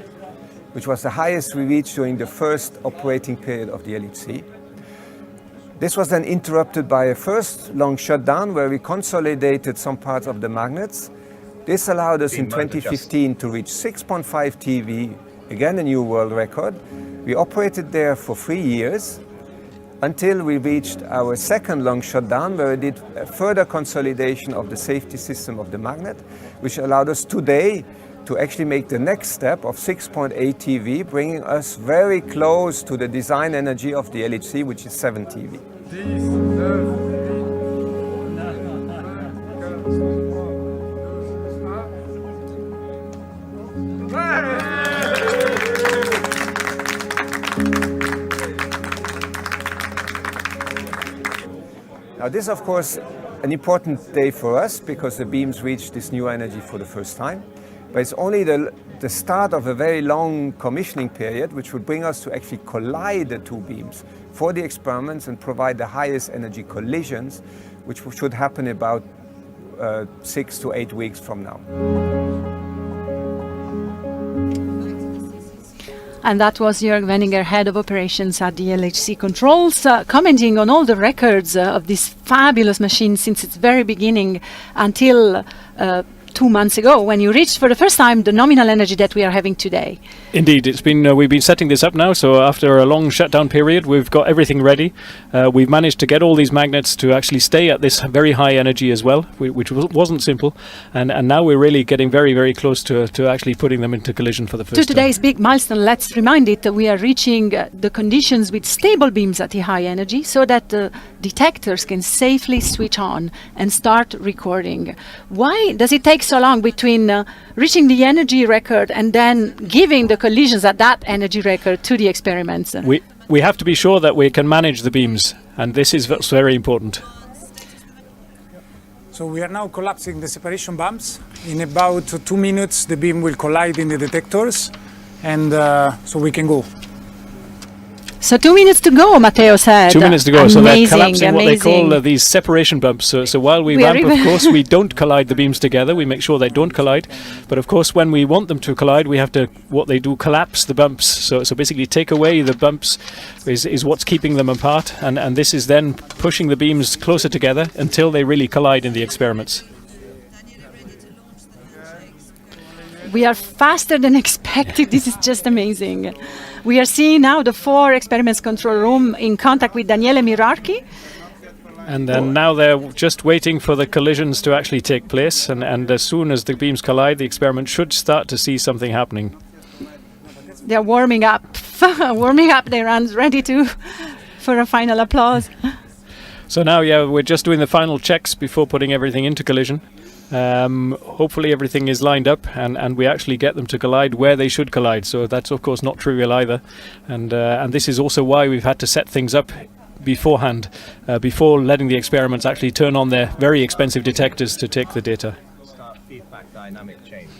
which was the highest we reached during the first operating period of the LHC. This was then interrupted by a first long shutdown where we consolidated some parts of the magnets. This allowed us in 2015 to reach 6.5 TeV, again a new world record. We operated there for 3 years until we reached our second long shutdown where we did a further consolidation of the safety system of the magnet, which allowed us today to actually make the next step of 6.8 TeV, bringing us very close to the design energy of the LHC, which is 7 TeV. Now this is of course an important day for us because the beams reached this new energy for the first time. But it's only the start of a very long commissioning period which would bring us to actually collide the two beams for the experiments and provide the highest energy collisions, which should happen about 6 to 8 weeks from now. And that was Jörg Wenninger, Head of Operations at the LHC Controls, commenting on all the records of this fabulous machine since its very beginning until 2 months ago, when you reached for the first time the nominal energy that we are having today. Indeed, it's been we've been setting this up now, so after a long shutdown period we've got everything ready. We've managed to get all these magnets to actually stay at this very high energy as well, which wasn't simple, and now we're really getting very, very close to actually putting them into collision for the first time. To today's big milestone, let's remind it that we are reaching the conditions with stable beams at the high energy so that the detectors can safely switch on and start recording. Why does it take so long between reaching the energy record and then giving the collisions at that energy record to the experiments? We have to be sure that we can manage the beams, and this is what's very important. So we are now collapsing the separation bumps. In about 2 minutes the beam will collide in the detectors, and so we can go. So 2 minutes to go, Matteo said. 2 minutes to go, amazing, so they're collapsing what they call these separation bumps. So while we ramp, of course, we don't collide the beams together. We make sure they don't collide. But of course, when we want them to collide, we have to, what they do, collapse the bumps. So basically take away the bumps is what's keeping them apart. And this is then pushing the beams closer together until they really collide in the experiments. We are faster than expected. This is just amazing. We are seeing now the 4 experiments control room in contact with Daniele Mirarchi. And then now they're just waiting for the collisions to actually take place. And as soon as the beams collide, the experiment should start to see something happening. They're warming up, warming up their hands, ready for a final applause. So now, yeah, we're just doing the final checks before putting everything into collision. Hopefully everything is lined up and we actually get them to collide where they should collide. So that's of course not trivial either, and this is also why we've had to set things up beforehand, before letting the experiments actually turn on their very expensive detectors to take the data. Start feedback dynamic change.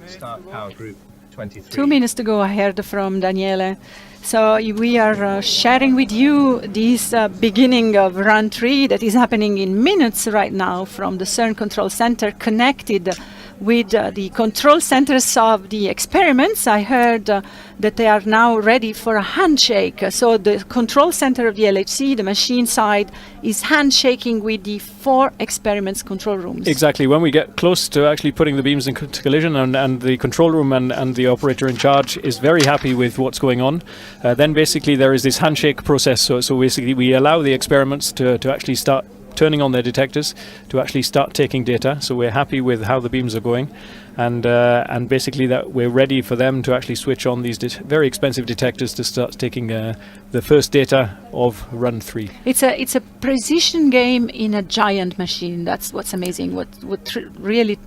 Start power group 23. 2 minutes to go, I heard from Daniele. So we are sharing with you this beginning of run 3 that is happening in minutes right now from the CERN Control Center, connected with the control centers of the experiments. I heard that they are now ready for a handshake. So the control center of the LHC, the machine side, is handshaking with the 4 experiments control rooms. Exactly. When we get close to actually putting the beams into collision and the control room and the operator in charge is very happy with what's going on, then basically there is this handshake process. So basically we allow the experiments to actually start turning on their detectors to actually start taking data. So we're happy with how the beams are going, and basically that we're ready for them to actually switch on these very expensive detectors to start taking the first data of run 3. It's a precision game in a giant machine. That's what's amazing. What really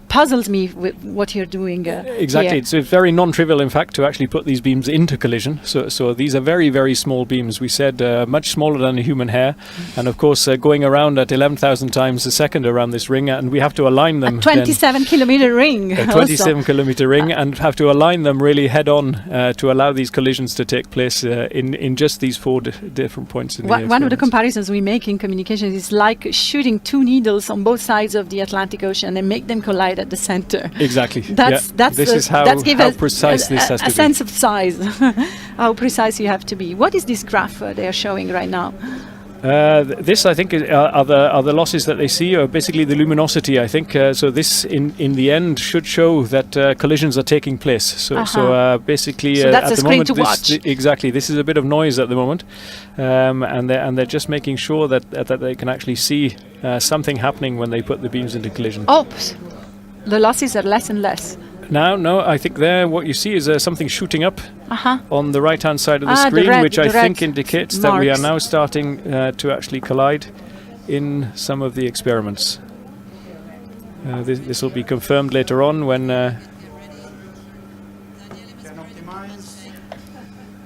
puzzles me with what you're doing Exactly. here. It's very non-trivial, in fact, to actually put these beams into collision. So these are very, very small beams. We said much smaller than a human hair. And of course, going around at 11,000 times a second around this ring, and we have to align them. A 27-kilometer ring. A 27-kilometer ring, and have to align them really head-on to allow these collisions to take place in just these four different points in the One of the comparisons we make in communication is like shooting two needles on both sides of the Atlantic Ocean and make them collide at the center. Exactly. This is how precise this has to be. A sense of size, how precise you have to be. What is this graph they are showing right now? This, I think, are the losses that they see, or basically the luminosity, I think. So this, in the end, should show that collisions are taking place. So basically, so that's at the screen moment, to watch. Exactly, this is a bit of noise at the moment, and they're just making sure that they can actually see something happening when they put the beams into collision. Oops, the losses are less and less. Now, no, I think there what you see is something shooting up on the right-hand side of the the screen, red, which I think red indicates that we are marks. now starting to actually collide in some of the experiments. This will be confirmed later on when...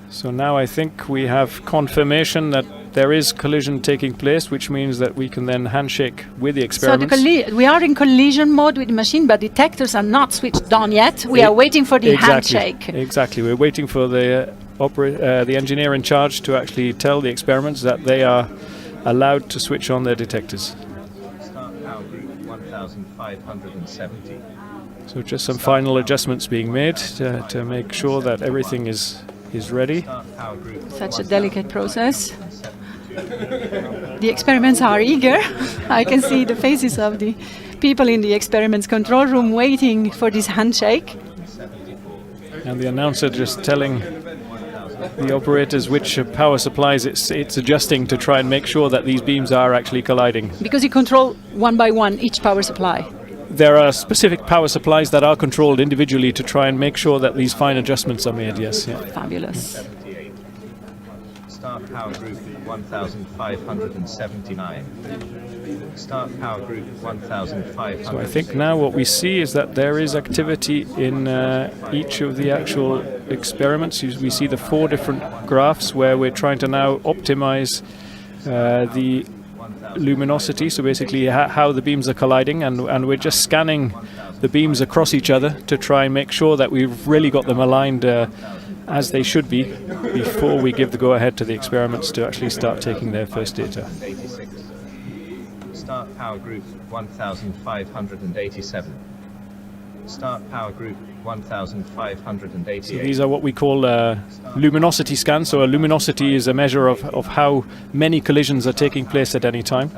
So now I think we have confirmation that there is collision taking place, which means that we can then handshake with the experiments. So we are in collision mode with the machine, but detectors are not switched on yet. We are waiting for the handshake. Exactly. We're waiting for the engineer in charge to actually tell the experiments that they are allowed to switch on their detectors. Start power group 1570. So just some final adjustments being made to make sure that everything is ready. Such a delicate process. The experiments are eager. I can see the faces of the people in the experiments control room waiting for this handshake. And the announcer just telling the operators which power supplies it's adjusting to try and make sure that these beams are actually colliding. Because you control one by one each power supply. There are specific power supplies that are controlled individually to try and make sure that these fine adjustments are made, yes. Yeah. Fabulous. Start power group 1579. Start power group 1500. So I think now what we see is that there is activity in each of the actual experiments. We see the four different graphs where we're trying to now optimize the luminosity, so basically how the beams are colliding, and we're just scanning the beams across each other to try and make sure that we've really got them aligned as they should be before we give the go-ahead to the experiments to actually start taking their first data. Start power group 1587. Start power group 1588. So these are what we call luminosity scans. So a luminosity is a measure of how many collisions are taking place at any time.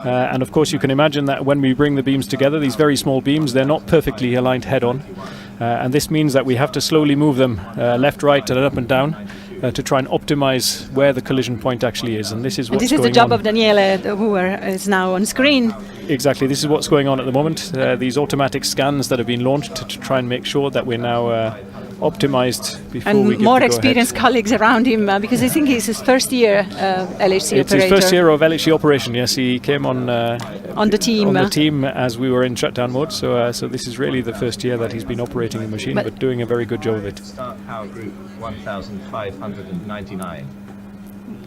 And of course you can imagine that when we bring the beams together, these very small beams, they're not perfectly aligned head-on. And this means that we have to slowly move them left, right and up and down to try and optimize where the collision point actually is. And this is what's going on. This is the job of Daniele, who is now on screen. Exactly, this is what's going on at the moment. These automatic scans that have been launched to try and make sure that we're now optimized before we give more the experienced colleagues around him, because I think it's his first year LHC it's operator. His first year of LHC operation, yes. He came on the team. On the team as we were in shutdown mode, so this is really the first year that he's been operating the machine, but doing a very good job of it. Start power group 1599.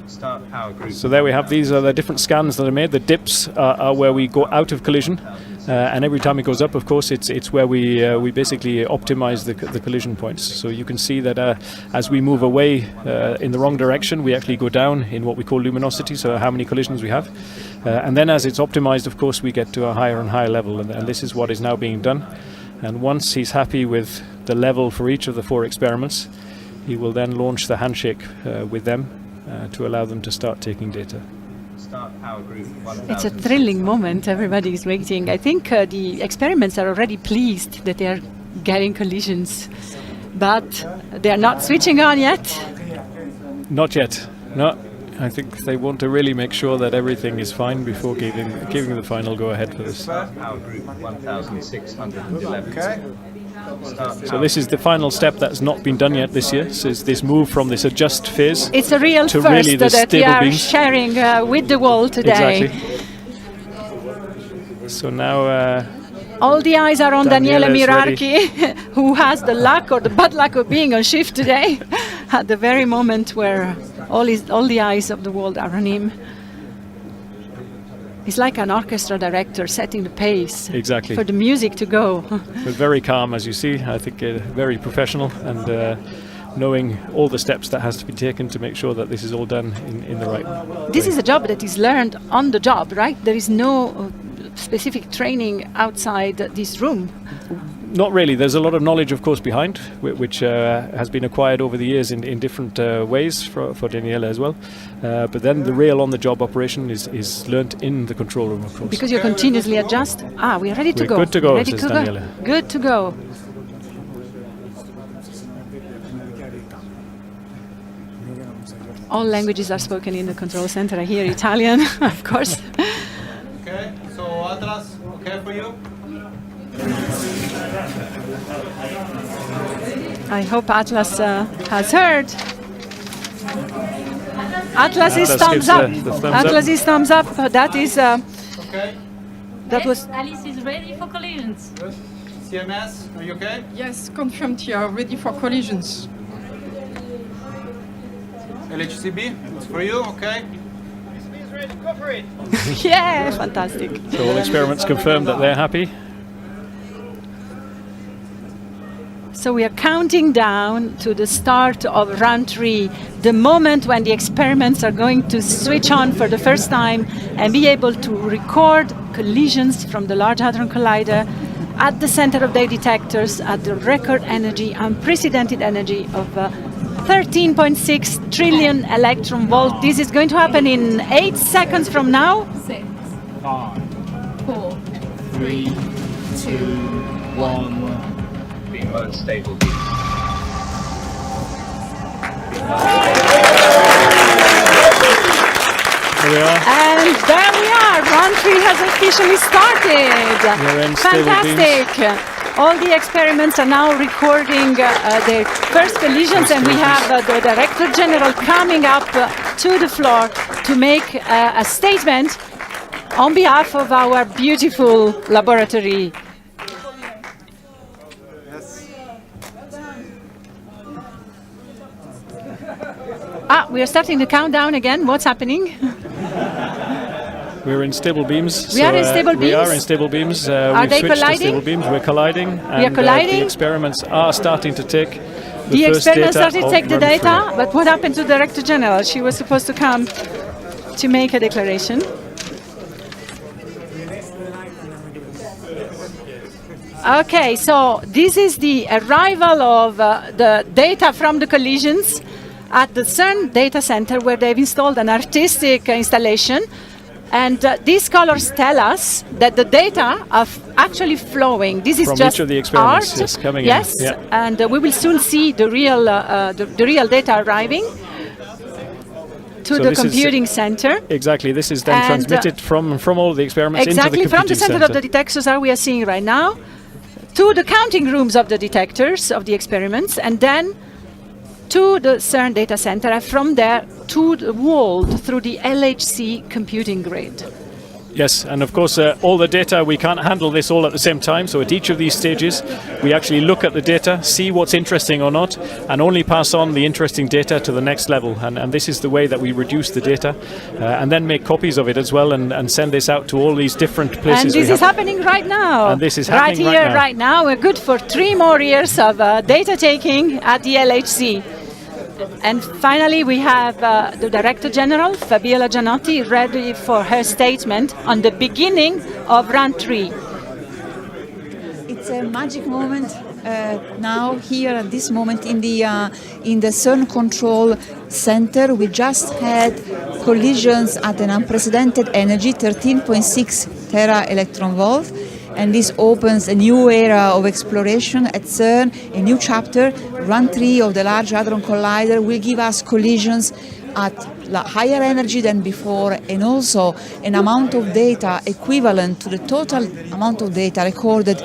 Start power group. So there we have, these are the different scans that are made. The dips are where we go out of collision, and every time it goes up, of course, it's where we basically optimize the collision points. So you can see that as we move away in the wrong direction, we actually go down in what we call luminosity, so how many collisions we have. And then as it's optimized, of course, we get to a higher and higher level, and this is what is now being done. And once he's happy with the level for each of the four experiments, he will then launch the handshake with them to allow them to start taking data. It's a thrilling moment. Everybody is waiting. I think the experiments are already pleased that they are getting collisions, but they are not switching on yet. Not yet. No. I think they want to really make sure that everything is fine before giving the final go-ahead for this. Power group 1611. Okay. So this is the final step that's not been done yet this year. So it's this move from this adjust phase. It's a real to first really the that we are beams. sharing with the world today. Exactly. So now All the eyes are on Daniele Mirarchi, who has the luck or the bad luck of being on shift today, at the very moment where all the eyes of the world are on him. He's like an orchestra director setting the pace for the music to go. But very calm, as you see. I think very professional and knowing all the steps that has to be taken to make sure that this is all done in the right way. This is a job that is learned on the job, right? There is no specific training outside this room. Not really. There's a lot of knowledge, of course, behind, which has been acquired over the years in different ways for Daniela as well. But then the real on-the-job operation is learnt in the control room, of course. Because you continuously adjust. We are ready to go. Good to go, ready says to Daniela. Go. Good to go. All languages are spoken in the control center. I hear Italian, of course. Okay, so Atlas, okay for you? I hope Atlas has heard. Atlas is thumbs up. Atlas is thumbs up. That is. Okay. That was. Alice is ready for collisions. Good. CMS, are you okay? Yes, confirmed. You are ready for collisions. LHCb, it's for you, okay? Go for it. Yeah, fantastic. So all experiments confirmed that they're happy. So we are counting down to the start of run 3, the moment when the experiments are going to switch on for the first time and be able to record collisions from the Large Hadron Collider at the center of their detectors at the record energy, unprecedented energy of 13.6 trillion electron volt. This is going to happen in 8 seconds from now. 6, 5, 4, 3, 2, 1. Beam mode stable. There we are. And there we are. Run 3 has officially started. We're in stable Fantastic. All the experiments are now recording their first collisions, and we have the Director General coming up to the floor to make a statement on behalf of our beautiful laboratory. We are starting the countdown again. What's happening? We're in stable beams. We are in stable beams? We are in stable beams. Are We've they switched colliding? to stable beams. We're colliding. We are colliding? The experiments are starting to take The first experiments data started to of take the run 3. data, but what happened to the Director General? She was supposed to come to make a declaration. Okay, so this is the arrival of the data from the collisions at the CERN data center, where they've installed an artistic installation. And these colors tell us that the data are actually flowing. This is from just each of the experiments, art. yes, coming yes, in. Yeah. And we will soon see the real data arriving to So the this is computing center. Exactly. This is then And, transmitted from all of the experiments Exactly, into the from the computing center of the detectors that we are seeing right now to the counting rooms of the detectors of the experiments, and then to the CERN data center, and from there to the world through the LHC computing grid. Yes, and of course all the data, we can't handle this all at the same time, so at each of these stages we actually look at the data, see what's interesting or not, and only pass on the interesting data to the next level. And this is the way that we reduce the data and then make copies of it as well, and send this out to all these different places. And this is happening right now. And this is right happening here, right now. We're good for 3 more years of data taking at the LHC. And finally, we have the Director General, Fabiola Gianotti, ready for her statement on the beginning of Run 3. It's a magic moment now, here at this moment in the CERN Control Center. We just had collisions at an unprecedented energy, 13.6 tera electron volt. And this opens a new era of exploration at CERN, a new chapter. Run 3 of the Large Hadron Collider will give us collisions at higher energy than before, and also an amount of data equivalent to the total amount of data recorded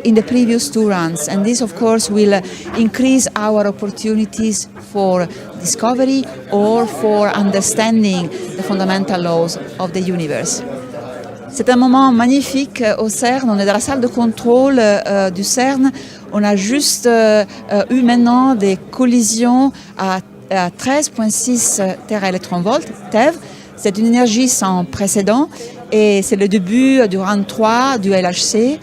in the previous 2 runs. And this, of course, will increase our opportunities for discovery or for understanding the fundamental laws of the universe. C'est un moment magnifique au CERN. On est dans la salle de contrôle du CERN. On a juste eu maintenant des collisions à 13,6 téraélectronvolts, TeV. C'est une énergie sans précédent et c'est le début du round 3 du LHC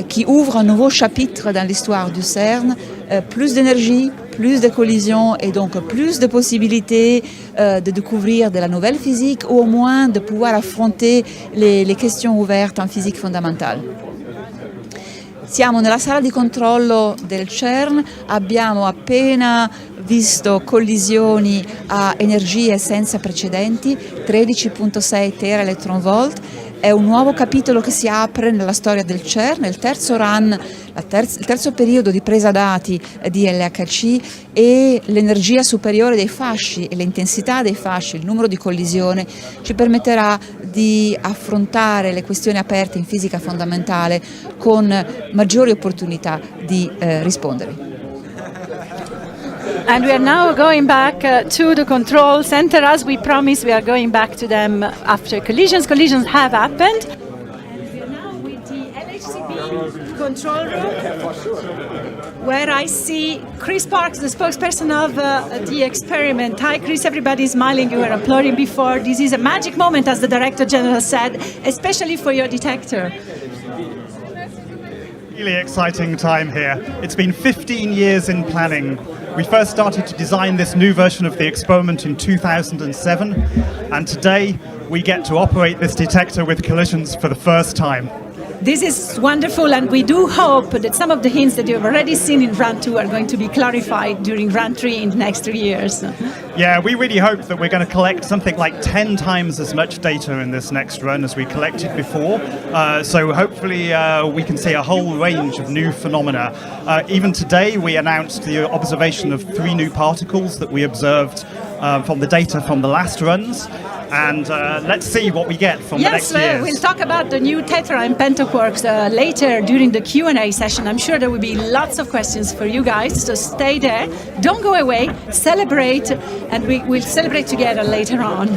qui ouvre un nouveau chapitre dans l'histoire du CERN. Plus d'énergie, plus de collisions et donc plus de possibilités de découvrir de la nouvelle physique ou au moins de pouvoir affronter les questions ouvertes en physique fondamentale. Siamo nella sala di controllo del CERN, abbiamo appena visto collisioni a energie senza precedenti, 13,6 teraelectronvolt. È un nuovo capitolo che si apre nella storia del CERN, il terzo run, il terzo periodo di presa dati di LHC e l'energia superiore dei fasci e l'intensità dei fasci, il numero di collisione, ci permetterà di affrontare le questioni aperte in fisica fondamentale con maggiori opportunità di rispondere. And we are now going back to the control center. As we promised, we are going back to them after collisions. Collisions have happened. And we are now with the LHCb control room, where I see Chris Parks, the spokesperson of the experiment. Hi, Chris. Everybody is smiling. You were applauding before. This is a magic moment, as the Director General said, especially for your detector. Really exciting time here. It's been 15 years in planning. We first started to design this new version of the experiment in 2007, and today we get to operate this detector with collisions for the first time. This is wonderful, and we do hope that some of the hints that you've already seen in Run 2 are going to be clarified during Run 3 in the next 3 years. Yeah, we really hope that we're going to collect something like 10 times as much data in this next run as we collected before. So hopefully we can see a whole range of new phenomena. Even today we announced the observation of 3 new particles that we observed from the data from the last runs. And let's see what we get from the next years. Yes, we'll talk about the new tetra and pentaquarks later during the Q&A session. I'm sure there will be lots of questions for you guys, so stay there. Don't go away, celebrate, and we'll celebrate together later on.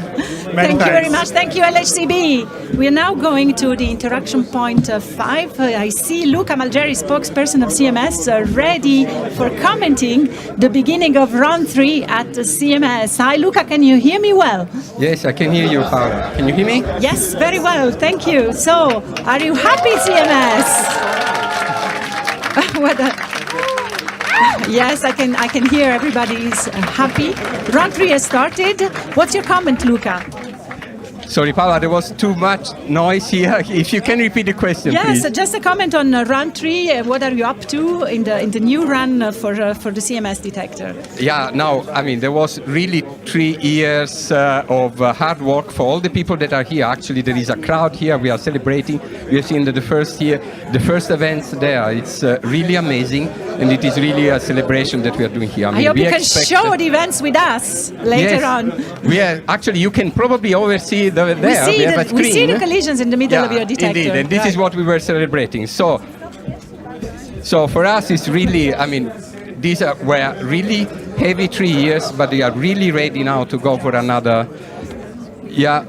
Thank you very much. Thank you, LHCb. We are now going to the interaction point 5. I see Luca Malgeri, spokesperson of CMS, ready for commenting the beginning of round 3 at CMS. Hi, Luca, can you hear me well? Yes, I can hear you, Paola. Can you hear me? Yes, very well. Thank you. So, are you happy, CMS? Yes, I can hear everybody's happy. Round 3 has started. What's your comment, Luca? Sorry, Paola, there was too much noise here. If you can repeat the question, yes, please. Just a comment on run 3. What are you up to in the new run for the CMS detector? Yeah, no, I mean, there was really 3 years of hard work for all the people that are here. Actually, there is a crowd here. We are celebrating. We have seen the first events there. It's really amazing, and it is really a celebration that we are doing here. I hope you can show the events with us later on. Actually, you can probably oversee we see the collisions in the middle of your detector. Indeed, and this is what we were celebrating. So for us, it's really, I mean, these were really heavy 3 years, but they are really ready now to go for another. We are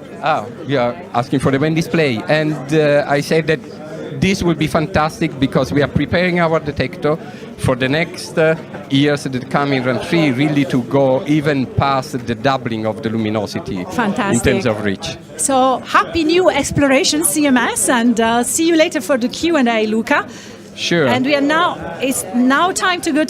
asking for the main display, and I said that this will be fantastic because we are preparing our detector for the next years that come in run 3, really to go even past the doubling of the luminosity. Fantastic. In terms of reach. So happy new exploration, CMS, and see you later for the Q&A, Luca. Sure. And it's now time to go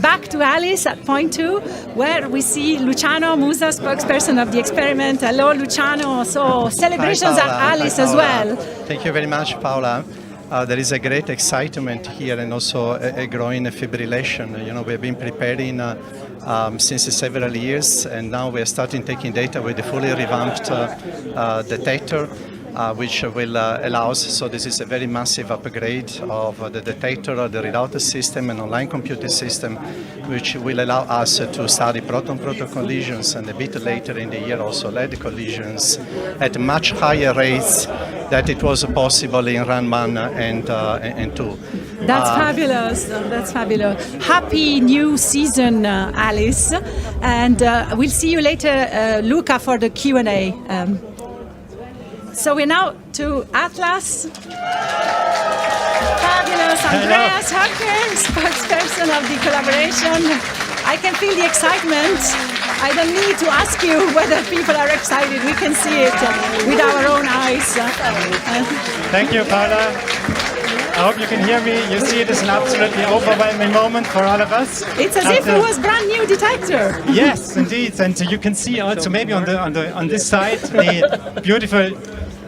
back to Alice at point 2, where we see Luciano Musa, spokesperson of the experiment. Hello, Luciano. So celebrations at Alice as well. Thank you very much, Paola. There is a great excitement here and also a growing fibrillation. You know, we've been preparing since several years, and now we're starting taking data with the fully revamped detector, which will allow us, so this is a very massive upgrade of the detector, the readout system and online computing system, which will allow us to study proton-proton collisions and a bit later in the year also lead collisions at much higher rates than it was possible in run 1 and 2. That's fabulous. That's fabulous. Happy new season, Alice. And we'll see you later, Luca, for the Q&A. So we're now to Atlas. Fabulous, Andreas Hacker, spokesperson of the collaboration. I can feel the excitement. I don't need to ask you whether people are excited. We can see it with our own eyes. Thank you, Paula. I hope you can hear me. You see, it is an absolutely overwhelming moment for all of us. It's as if it was brand new detector. Yes, indeed, and you can see also maybe on this side the beautiful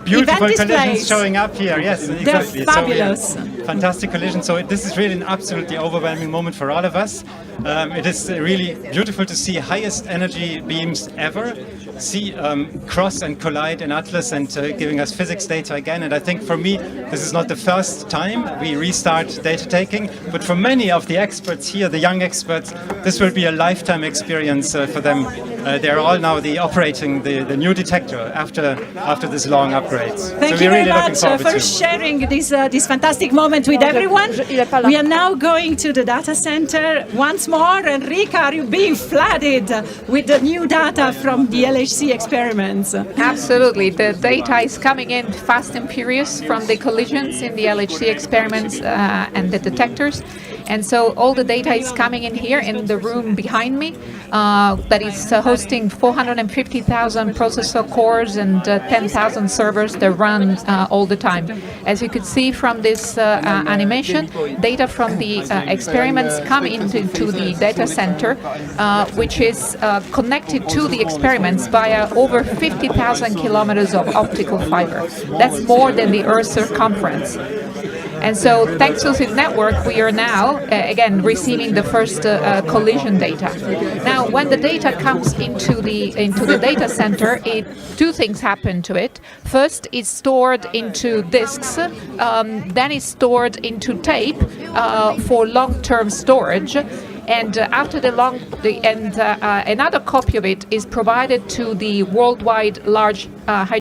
collisions showing up here. Yes, exactly. They're fabulous. So, fantastic collision. So this is really an absolutely overwhelming moment for all of us. It is really beautiful to see highest energy beams ever cross and collide in Atlas and giving us physics data again. And I think for me, this is not the first time we restart data taking, but for many of the experts here, the young experts, this will be a lifetime experience for them. They're all now operating the new detector after this long upgrades. Thank you very much for sharing this fantastic moment with everyone. We are now going to the data center once more. And Rika, are you being flooded with the new data from the LHC experiments? Absolutely. The data is coming in fast and furious from the collisions in the LHC experiments and the detectors. And so all the data is coming in here in the room behind me that is hosting 450,000 processor cores and 10,000 servers that run all the time. As you could see from this animation, data from the experiments come into the data center, which is connected to the experiments via over 50,000 kilometers of optical fiber. That's more than the Earth's circumference. And so thanks to this network, we are now, again, receiving the first collision data. Now, when the data comes into the data center, two things happen to it. First, it's stored into disks, then it's stored into tape for long-term storage. And after another copy of it is provided to the worldwide Large Hadron